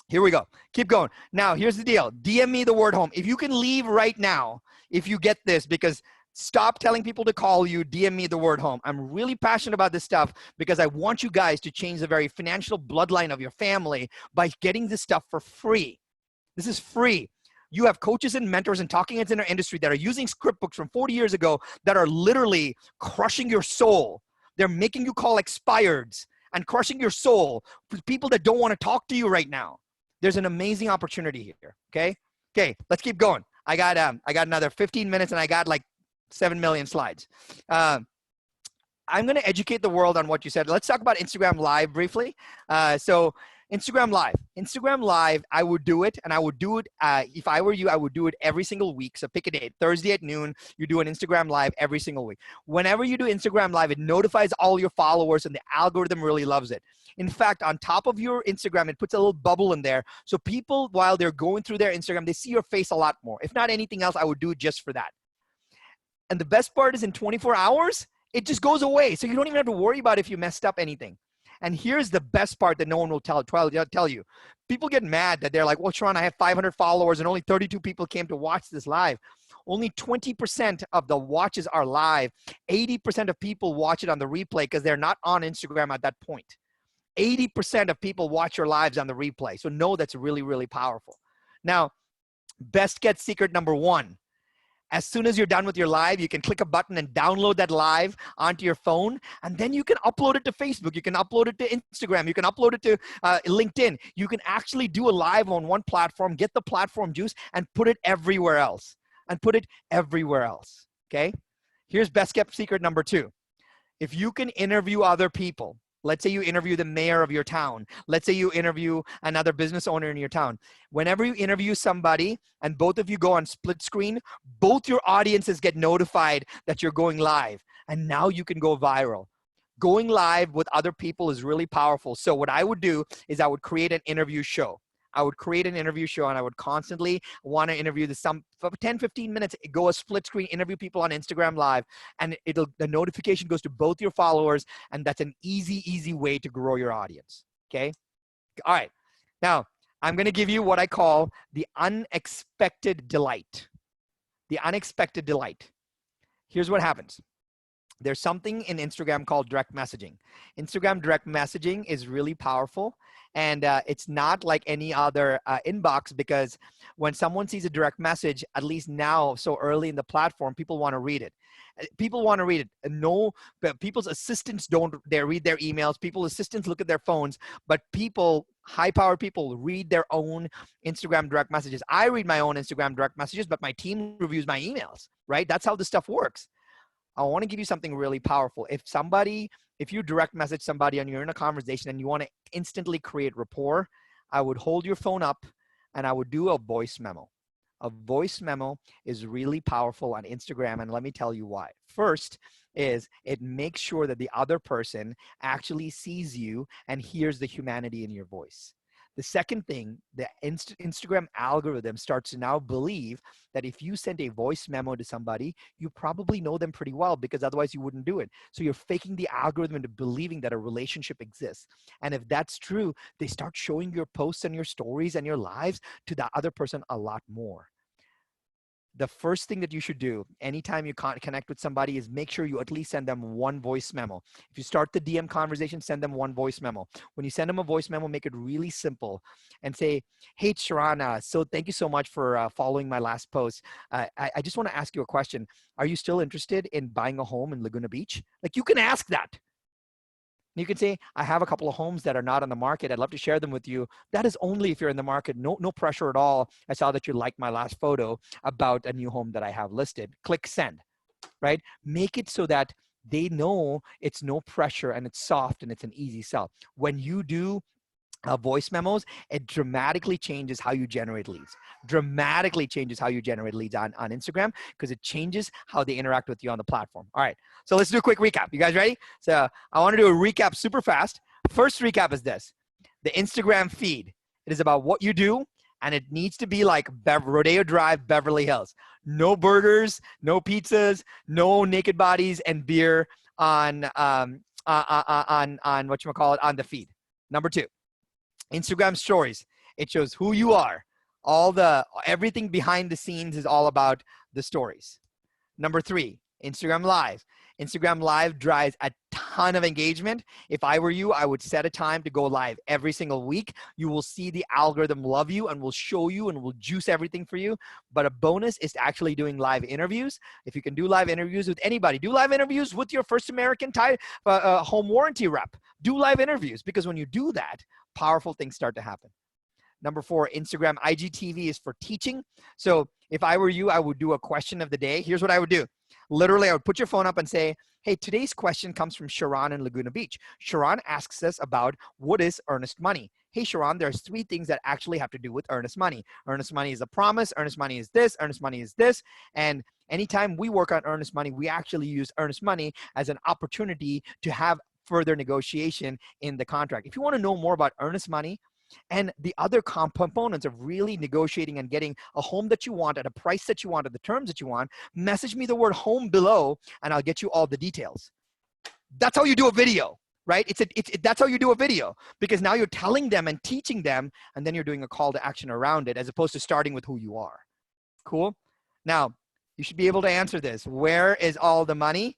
Here we go. Keep going. Now, here's the deal. DM me the word home. If you can leave right now, if you get this, because stop telling people to call you, DM me the word home. I'm really passionate about this stuff because I want you guys to change the very financial bloodline of your family by getting this stuff for free. This is free. You have coaches and mentors and talking heads in our industry that are using script books from 40 years ago that are literally crushing your soul. They're making you call expireds and crushing your soul for people that don't want to talk to you right now. There's an amazing opportunity here. Okay. Okay. Let's keep going. I got another 15 minutes and I got like 7 million slides. I'm going to educate the world on what you said. Let's talk about Instagram Live briefly. So Instagram Live, I would do it, and I would do it, if I were you, I would do it every single week. So pick a date, Thursday at noon, you do an Instagram Live every single week. Whenever you do Instagram Live, it notifies all your followers, and the algorithm really loves it. In fact, on top of your Instagram, it puts a little bubble in there. So people, while they're going through their Instagram, they see your face a lot more. If not anything else, I would do it just for that. And the best part is in 24 hours, it just goes away. So you don't even have to worry about if you messed up anything. And here's the best part that no one will tell you. People get mad that they're like, well, Sharan, I have 500 followers and only 32 people came to watch this live. Only 20% of the watches are live. 80% of people watch it on the replay because they're not on Instagram at that point. 80% of people watch your lives on the replay. So no, that's really, really powerful. Now, best kept secret number 1. As soon as you're done with your live, you can click a button and download that live onto your phone, and then you can upload it to Facebook. You can upload it to Instagram. You can upload it to LinkedIn. You can actually do a live on one platform, get the platform juice, and put it everywhere else. Okay? Here's best kept secret number 2. If you can interview other people, let's say you interview the mayor of your town. Let's say you interview another business owner in your town. Whenever you interview somebody and both of you go on split screen, both your audiences get notified that you're going live. And now you can go viral. Going live with other people is really powerful. So what I would do is I would create an interview show. I would create an interview show and I would constantly want to interview for 10, 15 minutes, go a split screen, interview people on Instagram Live, and the notification goes to both your followers, and that's an easy way to grow your audience. Okay. All right. Now I'm going to give you what I call the unexpected delight. The unexpected delight. Here's what happens. There's something in Instagram called direct messaging. Instagram direct messaging is really powerful. And it's not like any other inbox, because when someone sees a direct message, at least now, so early in the platform, people want to read it. People want to read it. No, but people's assistants don't. They read their emails. People's assistants look at their phones. But people, high-powered people, read their own Instagram direct messages. I read my own Instagram direct messages, but my team reviews my emails, right? That's how this stuff works. I want to give you something really powerful. If you direct message somebody and you're in a conversation and you want to instantly create rapport, I would hold your phone up and I would do a voice memo. A voice memo is really powerful on Instagram, and let me tell you why. First is it makes sure that the other person actually sees you and hears the humanity in your voice. The second thing, the Instagram algorithm starts to now believe that if you send a voice memo to somebody, you probably know them pretty well, because otherwise you wouldn't do it. So you're faking the algorithm into believing that a relationship exists. And if that's true, they start showing your posts and your stories and your lives to the other person a lot more. The first thing that you should do anytime you connect with somebody is make sure you at least send them one voice memo. If you start the DM conversation, send them one voice memo. When you send them a voice memo, make it really simple and say, hey, Sharan, so thank you so much for following my last post. I just want to ask you a question. Are you still interested in buying a home in Laguna Beach? Like, you can ask that. And you can say, I have a couple of homes that are not on the market. I'd love to share them with you. That is only if you're in the market. No pressure at all. I saw that you liked my last photo about a new home that I have listed. Click send, right? Make it so that they know it's no pressure and it's soft and it's an easy sell. When you do voice memos, it dramatically changes how you generate leads. Dramatically changes how you generate leads on Instagram, because it changes how they interact with you on the platform. All right, so let's do a quick recap. You guys ready? So I want to do a recap super fast. First recap is this: the Instagram feed. It is about what you do, and it needs to be like Rodeo Drive, Beverly Hills. No burgers, no pizzas, no naked bodies and beer on whatchamacallit, on the feed. Number 2, Instagram stories. It shows who you are. Everything behind the scenes is all about the stories. Number 3, Instagram Live. Instagram Live drives a ton of engagement. If I were you, I would set a time to go live every single week. You will see the algorithm love you and will show you and will juice everything for you. But a bonus is actually doing live interviews. If you can do live interviews with anybody, do live interviews with your First American home warranty rep. Do live interviews, because when you do that, powerful things start to happen. Number 4, Instagram IGTV is for teaching. So if I were you, I would do a question of the day. Here's what I would do. Literally, I would put your phone up and say, hey, today's question comes from Sharon in Laguna Beach. Sharon asks us about what is earnest money. Hey, Sharon, there's 3 things that actually have to do with earnest money. Earnest money is a promise. Earnest money is this. Earnest money is this. And anytime we work on earnest money, we actually use earnest money as an opportunity to have further negotiation in the contract. If you want to know more about earnest money and the other components of really negotiating and getting a home that you want at a price that you want, at the terms that you want, message me the word home below and I'll get you all the details. That's how you do a video, right? That's how you do a video, because now you're telling them and teaching them, and then you're doing a call to action around it, as opposed to starting with who you are. Cool? Now, you should be able to answer this. Where is all the money?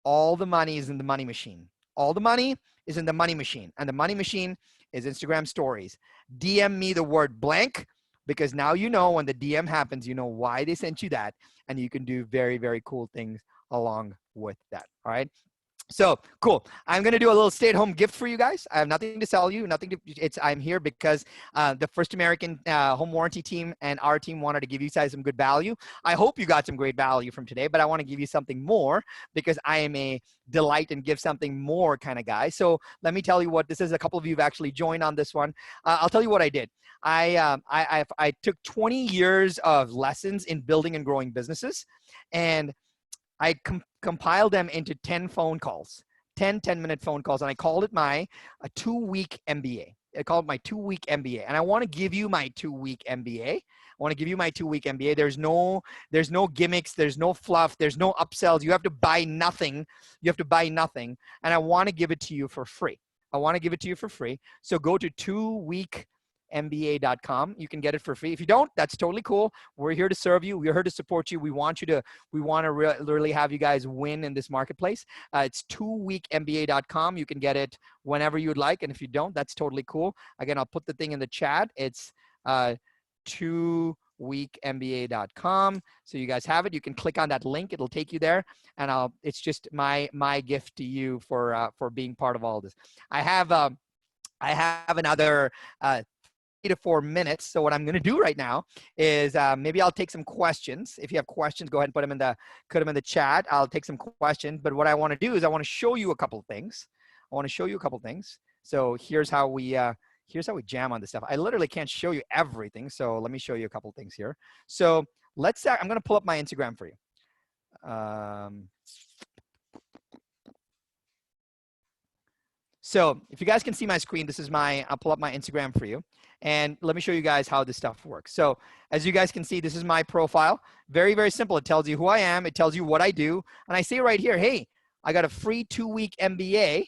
All the money is in the money machine. All the money is in the money machine. And the money machine is Instagram stories. DM me the word blank, because now you know when the DM happens, you know why they sent you that, and you can do very, very cool things along with that. All right. So cool. I'm going to do a little stay-at-home gift for you guys. I have nothing to sell you, I'm here because the First American home warranty team and our team wanted to give you guys some good value. I hope you got some great value from today, but I want to give you something more, because I am a delight and give something more kind of guy. So let me tell you what this is. A couple of you have actually joined on this one. I'll tell you what I did. I took 20 years of lessons in building and growing businesses, and I compiled them into 10 phone calls, 10-minute phone calls, and I called it my 2-week MBA. I called it my 2-week MBA, and I want to give you my 2-week MBA. I want to give you my 2-week MBA. There's no gimmicks. There's no fluff. There's no upsells. You have to buy nothing. You have to buy nothing, and I want to give it to you for free. I want to give it to you for free. So go to 2weekmba.com. You can get it for free. If you don't, that's totally cool. We're here to serve you. We're here to support you. We want to really have you guys win in this marketplace. It's 2weekmba.com. You can get it whenever you'd like. And if you don't, that's totally cool. Again, I'll put the thing in the chat. It's 2weekmba.com. So you guys have it. You can click on that link. It'll take you there. And it's just my gift to you for being part of all this. I have another 3 to 4 minutes. So what I'm going to do right now is maybe I'll take some questions. If you have questions, go ahead and put them in the chat. I'll take some questions. But what I want to do is I want to show you a couple of things. So here's how we jam on this stuff. I literally can't show you everything. So let me show you a couple of things here. So I'm going to pull up my Instagram for you. So if you guys can see my screen, I'll pull up my Instagram for you. And let me show you guys how this stuff works. So as you guys can see, this is my profile. Very, very simple. It tells you who I am. It tells you what I do. And I say right here, hey, I got a free 2-week MBA.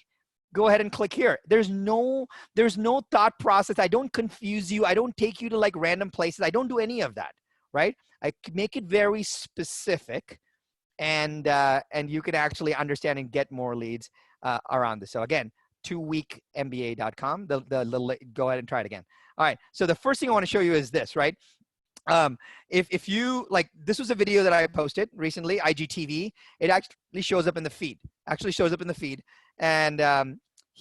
Go ahead and click here. There's no thought process. I don't confuse you. I don't take you to like random places. I don't do any of that, right? I make it very specific, and you can actually understand and get more leads around this. So again, 2weekmba.com. Go ahead and try it again. All right. So the first thing I want to show you is this, right? If you like, this was a video that I posted recently, IGTV. It actually shows up in the feed. And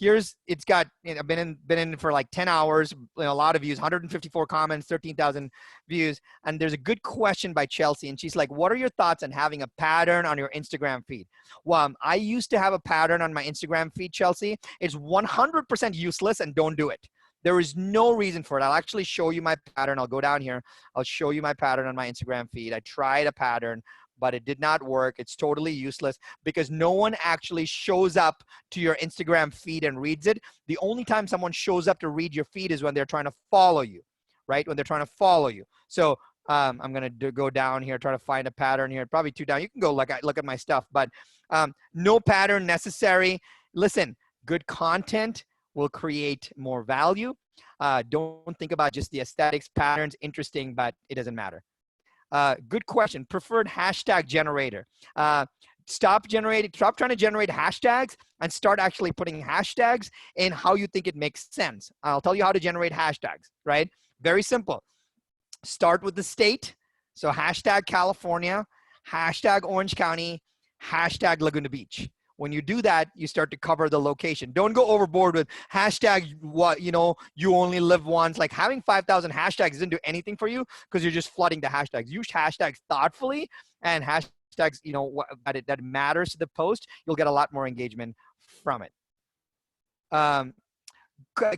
it's got, I've been in for like 10 hours, a lot of views, 154 comments, 13,000 views. And there's a good question by Chelsea. And she's like, what are your thoughts on having a pattern on your Instagram feed? Well, I used to have a pattern on my Instagram feed, Chelsea. It's 100% useless, and don't do it. There is no reason for it. I'll actually show you my pattern. I'll go down here. I'll show you my pattern on my Instagram feed. I tried a pattern, but it did not work. It's totally useless because no one actually shows up to your Instagram feed and reads it. The only time someone shows up to read your feed is when they're trying to follow you, right? When they're trying to follow you. So I'm going to go down here, try to find a pattern here. Probably two down. You can go look at my stuff, but no pattern necessary. Listen, good content will create more value. Don't think about just the aesthetics. Patterns, interesting, but it doesn't matter. Good question. Preferred hashtag generator. Stop trying to generate hashtags and start actually putting hashtags in how you think it makes sense. I'll tell you how to generate hashtags, right? Very simple. Start with the state. So hashtag California, hashtag Orange County, hashtag Laguna Beach. When you do that, you start to cover the location. Don't go overboard with hashtag you only live once. Like having 5,000 hashtags doesn't do anything for you because you're just flooding the hashtags. Use hashtags thoughtfully, and hashtags, that matters to the post. You'll get a lot more engagement from it.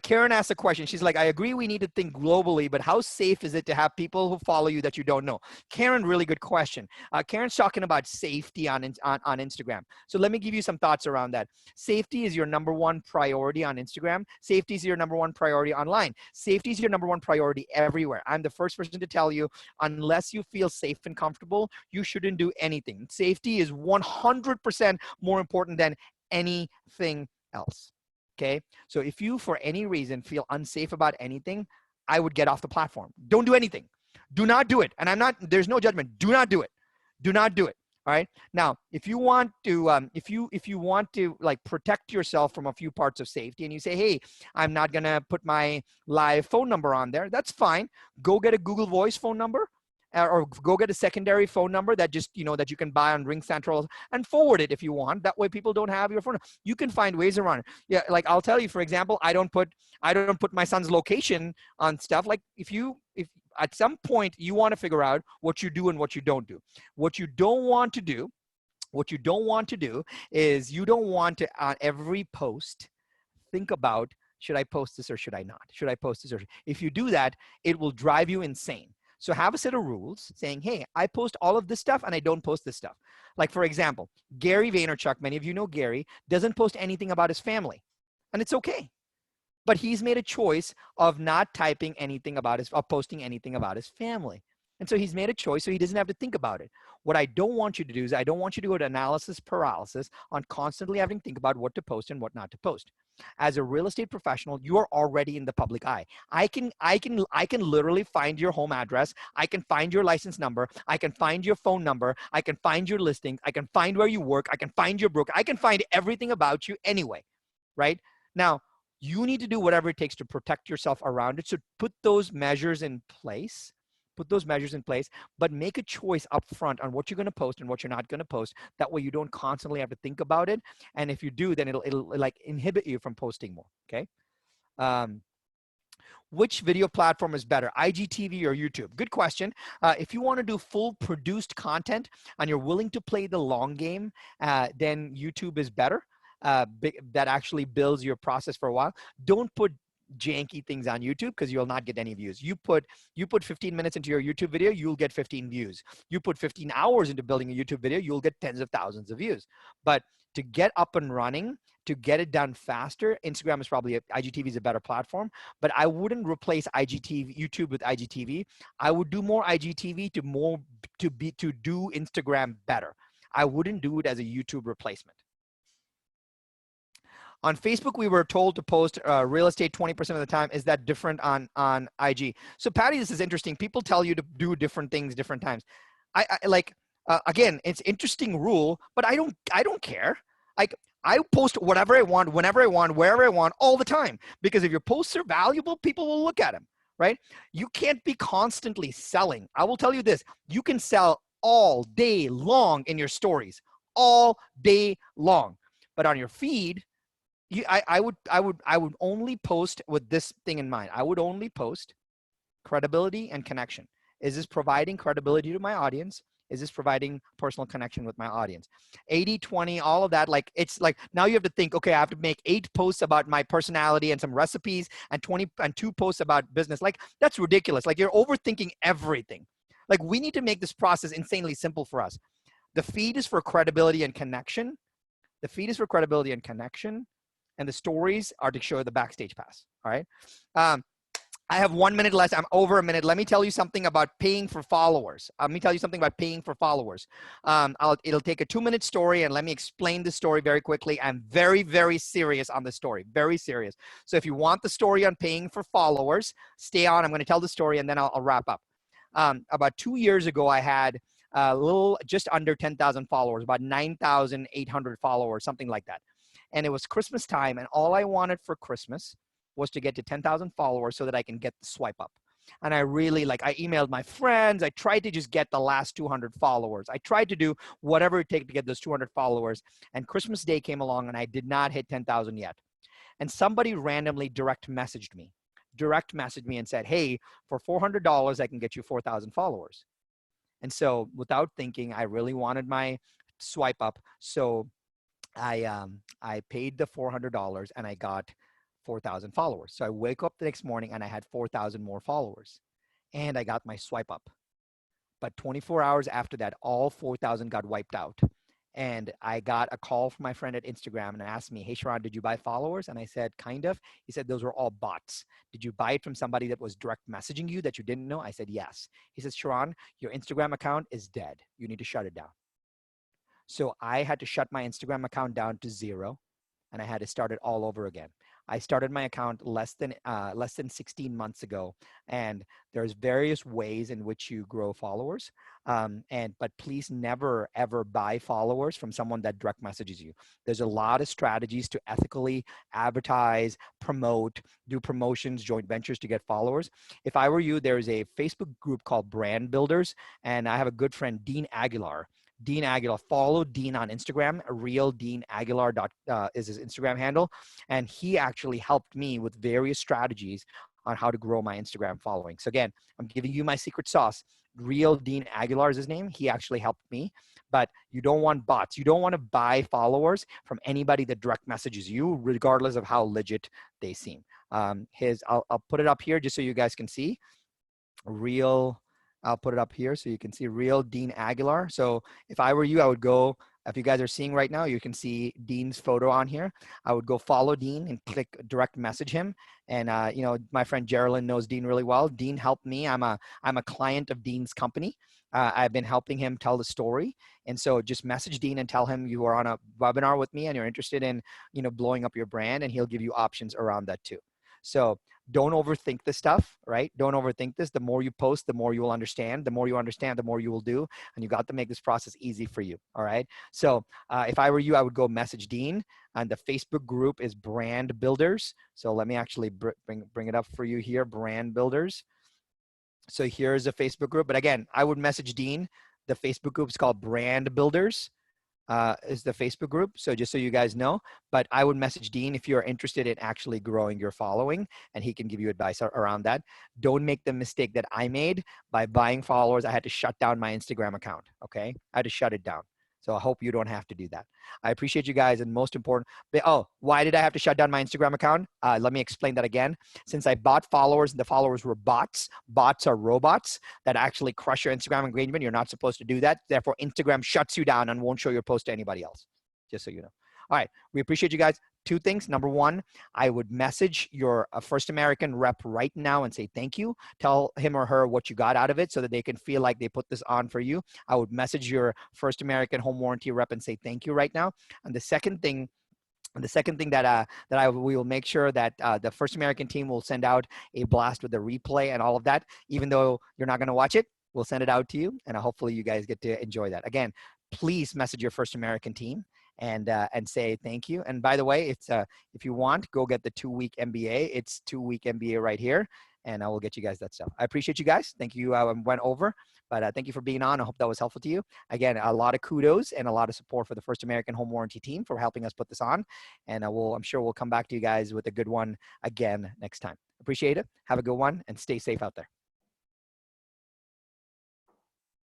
Karen asked a question. She's like, I agree we need to think globally, but how safe is it to have people who follow you that you don't know? Karen, really good question. Karen's talking about safety on Instagram. So let me give you some thoughts around that. Safety is your number one priority on Instagram. Safety is your number one priority online. Safety is your number one priority everywhere. I'm the first person to tell you, unless you feel safe and comfortable, you shouldn't do anything. Safety is 100% more important than anything else. Okay, so if you, for any reason, feel unsafe about anything, I would get off the platform. Don't do anything. Do not do it. And there's no judgment. Do not do it. Do not do it. All right. Now, if you want to, if you want to like protect yourself from a few parts of safety, and you say, hey, I'm not going to put my live phone number on there, that's fine. Go get a Google Voice phone number. Or go get a secondary phone number that just, that you can buy on Ring Central and forward it if you want. That way people don't have your phone. You can find ways around it. Yeah, like I'll tell you, for example, I don't put my son's location on stuff. Like if at some point you want to figure out what you do and what you don't do. What you don't want to do is you don't want to, on every post, think about, should I post this or should I not? Should I post this or if you do that, it will drive you insane. So have a set of rules saying, hey, I post all of this stuff and I don't post this stuff. Like, for example, Gary Vaynerchuk, many of you know Gary, doesn't post anything about his family. And it's okay. But he's made a choice of not posting anything about his family. And so he's made a choice so he doesn't have to think about it. What I don't want you to do is I don't want you to go to analysis paralysis on constantly having to think about what to post and what not to post. As a real estate professional, you are already in the public eye. I can literally find your home address. I can find your license number. I can find your phone number. I can find your listings. I can find where you work. I can find your broker. I can find everything about you anyway, right? Now, you need to do whatever it takes to protect yourself around it. So put those measures in place. But make a choice up front on what you're going to post and what you're not going to post. That way you don't constantly have to think about it. And if you do, then it'll like inhibit you from posting more. Okay. Which video platform is better, IGTV or YouTube? Good question. If you want to do full produced content and you're willing to play the long game, then YouTube is better. That actually builds your process for a while. Don't put janky things on YouTube because you'll not get any views. You put 15 minutes into your YouTube video, you'll get 15 views. You put 15 hours into building a YouTube video, you'll get tens of thousands of views. But to get up and running, to get it done faster, IGTV is a better platform, but I wouldn't replace YouTube with IGTV. I would do more IGTV to do Instagram better. I wouldn't do it as a YouTube replacement. On Facebook, we were told to post real estate 20% of the time. Is that different on IG? So Patty, this is interesting. People tell you to do different things different times. Again, it's interesting rule, but I don't care. Like I post whatever I want, whenever I want, wherever I want, all the time. Because if your posts are valuable, people will look at them, right? You can't be constantly selling. I will tell you this. You can sell all day long in your stories, all day long. But on your feed, I would only post with this thing in mind. I would only post credibility and connection. Is this providing credibility to my audience? Is this providing personal connection with my audience? 80-20, all of that. Like, it's like, now you have to think, okay, I have to make 8 posts about my personality and some recipes and 2 posts about business. Like, that's ridiculous. Like, you're overthinking everything. Like, we need to make this process insanely simple for us. The feed is for credibility and connection. The feed is for credibility and connection. And the stories are to show the backstage pass. All right. I have 1 minute left. I'm over a minute. Let me tell you something about paying for followers. It'll take a 2-minute story, and let me explain the story very quickly. I'm very, very serious on the story. Very serious. So if you want the story on paying for followers, stay on. I'm going to tell the story, and then I'll wrap up. About 2 years ago, I had just under 10,000 followers, about 9,800 followers, something like that. And it was Christmas time, and all I wanted for Christmas was to get to 10,000 followers so that I can get the swipe up. And I really, I emailed my friends. I tried to just get the last 200 followers. I tried to do whatever it takes to get those 200 followers. And Christmas Day came along, and I did not hit 10,000 yet. And somebody randomly direct messaged me and said, hey, for $400, I can get you 4,000 followers. And so without thinking, I really wanted my swipe up. So I paid the $400, and I got 4,000 followers. So I wake up the next morning, and I had 4,000 more followers, and I got my swipe up. But 24 hours after that, all 4,000 got wiped out. And I got a call from my friend at Instagram, and asked me, hey, Sharon, did you buy followers? And I said, kind of. He said, those were all bots. Did you buy it from somebody that was direct messaging you that you didn't know? I said, yes. He says, Sharon, your Instagram account is dead. You need to shut it down. So I had to shut my Instagram account down to 0, and I had to start it all over again. I started my account less than 16 months ago, and there's various ways in which you grow followers. But please never ever buy followers from someone that direct messages you. There's a lot of strategies to ethically advertise, promote, do promotions, joint ventures to get followers. If I were you, there's a Facebook group called Brand Builders, and I have a good friend, Dean Aguilar. Follow Dean on Instagram. Real Dean Aguilar is his Instagram handle. And he actually helped me with various strategies on how to grow my Instagram following. So again, I'm giving you my secret sauce. Real Dean Aguilar is his name. He actually helped me. But you don't want bots. You don't want to buy followers from anybody that direct messages you, regardless of how legit they seem. I'll put it up here just so you guys can see. I'll put it up here so you can see Real Dean Aguilar. So if I were you, I would go, if you guys are seeing right now, you can see Dean's photo on here. I would go follow Dean and click direct message him. And my friend Geraldine knows Dean really well. Dean helped me. I'm a client of Dean's company. I've been helping him tell the story. And so just message Dean and tell him you are on a webinar with me and you're interested in, blowing up your brand, and he'll give you options around that too. So don't overthink this stuff, right? Don't overthink this. The more you post, the more you will understand. The more you understand, the more you will do. And you got to make this process easy for you, all right? So if I were you, I would go message Dean. And the Facebook group is Brand Builders. So let me actually bring it up for you here, Brand Builders. So here's a Facebook group. But again, I would message Dean. The Facebook group is called Brand Builders. Is the Facebook group. So just so you guys know, but I would message Dean if you're interested in actually growing your following, and he can give you advice around that. Don't make the mistake that I made by buying followers. I had to shut down my Instagram account. Okay. I had to shut it down. So I hope you don't have to do that. I appreciate you guys. And most important, why did I have to shut down my Instagram account? Let me explain that again. Since I bought followers and the followers were bots, bots are robots that actually crush your Instagram engagement. You're not supposed to do that. Therefore, Instagram shuts you down and won't show your post to anybody else, just so you know. All right. We appreciate you guys. 2 things. Number 1, I would message your First American rep right now and say thank you. Tell him or her what you got out of it so that they can feel like they put this on for you. I would message your First American home warranty rep and say thank you right now. And the second thing that we will make sure that the First American team will send out a blast with the replay and all of that. Even though you're not going to watch it, we'll send it out to you, and hopefully you guys get to enjoy that. Again, please message your First American team and say thank you. And by the way, it's if you want, go get the 2-week MBA. It's 2-week MBA right here, and I will get you guys that stuff. I appreciate you guys. Thank you. I went over, but thank you for being on. I hope that was helpful to you. Again, a lot of kudos and a lot of support for the First American Home Warranty team for helping us put this on. And I'm sure we'll come back to you guys with a good one again next time. Appreciate it. Have a good one and stay safe out there.